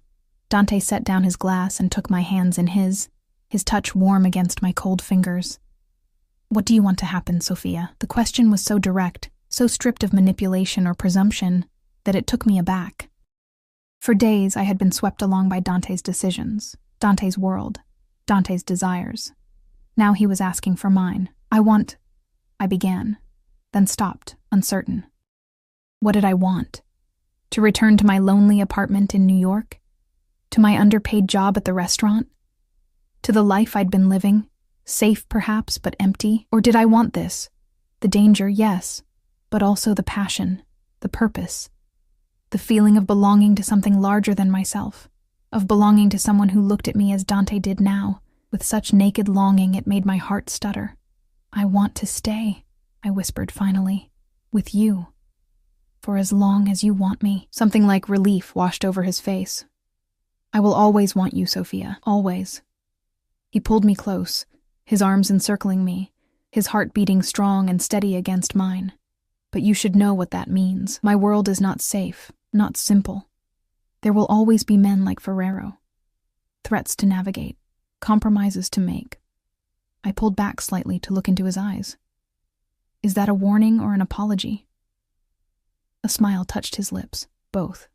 Speaker 1: Dante set down his glass and took my hands in his touch warm against my cold fingers. "What do you want to happen, Sophia?" The question was so direct, so stripped of manipulation or presumption, that it took me aback. For days I had been swept along by Dante's decisions, Dante's world, Dante's desires. Now he was asking for mine. I began, then stopped, uncertain. What did I want? To return to my lonely apartment in New York? To my underpaid job at the restaurant? To the life I'd been living, safe perhaps, but empty? Or did I want this? The danger, yes, but also the passion, the purpose, the feeling of belonging to something larger than myself, of belonging to someone who looked at me as Dante did now, with such naked longing it made my heart stutter. I want to stay, I whispered finally, with you. For as long as you want me. Something like relief washed over his face. I will always want you, Sophia, always. He pulled me close, his arms encircling me, his heart beating strong and steady against mine. But you should know what that means. My world is not safe, not simple. There will always be men like Ferrero. Threats to navigate, compromises to make. I pulled back slightly to look into his eyes. Is that a warning or an apology? A smile touched his lips, both.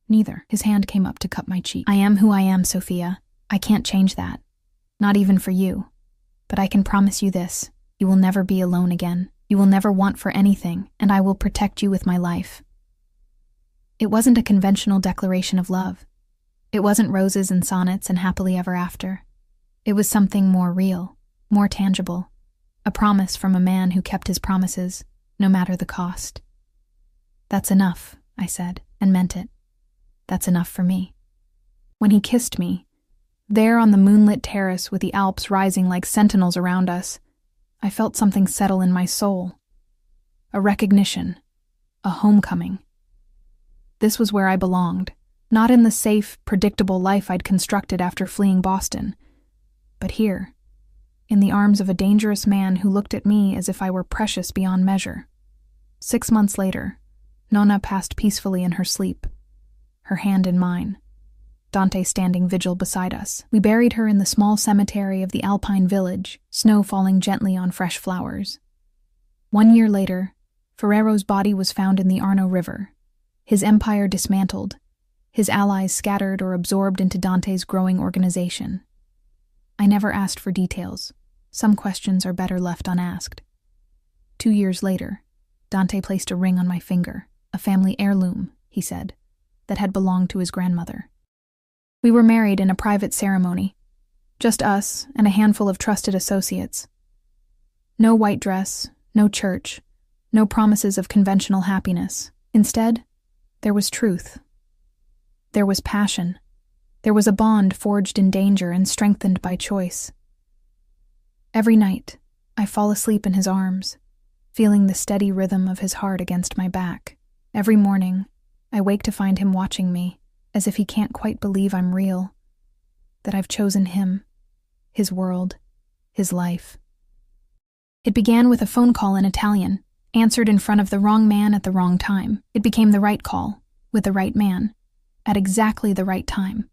Speaker 1: Neither. His hand came up to cup my cheek. I am who I am, Sophia. I can't change that. Not even for you. But I can promise you this. You will never be alone again. You will never want for anything, and I will protect you with my life. It wasn't a conventional declaration of love. It wasn't roses and sonnets and happily ever after. It was something more real, more tangible. A promise from a man who kept his promises, no matter the cost. That's enough, I said, and meant it. That's enough for me. When he kissed me, there on the moonlit terrace with the Alps rising like sentinels around us, I felt something settle in my soul. A recognition, a homecoming. This was where I belonged, not in the safe, predictable life I'd constructed after fleeing Boston, but here, in the arms of a dangerous man who looked at me as if I were precious beyond measure. 6 months later, Nonna passed peacefully in her sleep, her hand in mine, Dante standing vigil beside us. We buried her in the small cemetery of the Alpine village, snow falling gently on fresh flowers. 1 year later, Ferrero's body was found in the Arno River, his empire dismantled, his allies scattered or absorbed into Dante's growing organization. I never asked for details. Some questions are better left unasked. 2 years later, Dante placed a ring on my finger, a family heirloom, he said, that had belonged to his grandmother. We were married in a private ceremony, just us and a handful of trusted associates. No white dress, no church, no promises of conventional happiness. Instead, there was truth. There was passion. There was a bond forged in danger and strengthened by choice. Every night, I fall asleep in his arms, feeling the steady rhythm of his heart against my back. Every morning, I wake to find him watching me, as if he can't quite believe I'm real, that I've chosen him, his world, his life. It began with a phone call in Italian, answered in front of the wrong man at the wrong time. It became the right call, with the right man, at exactly the right time.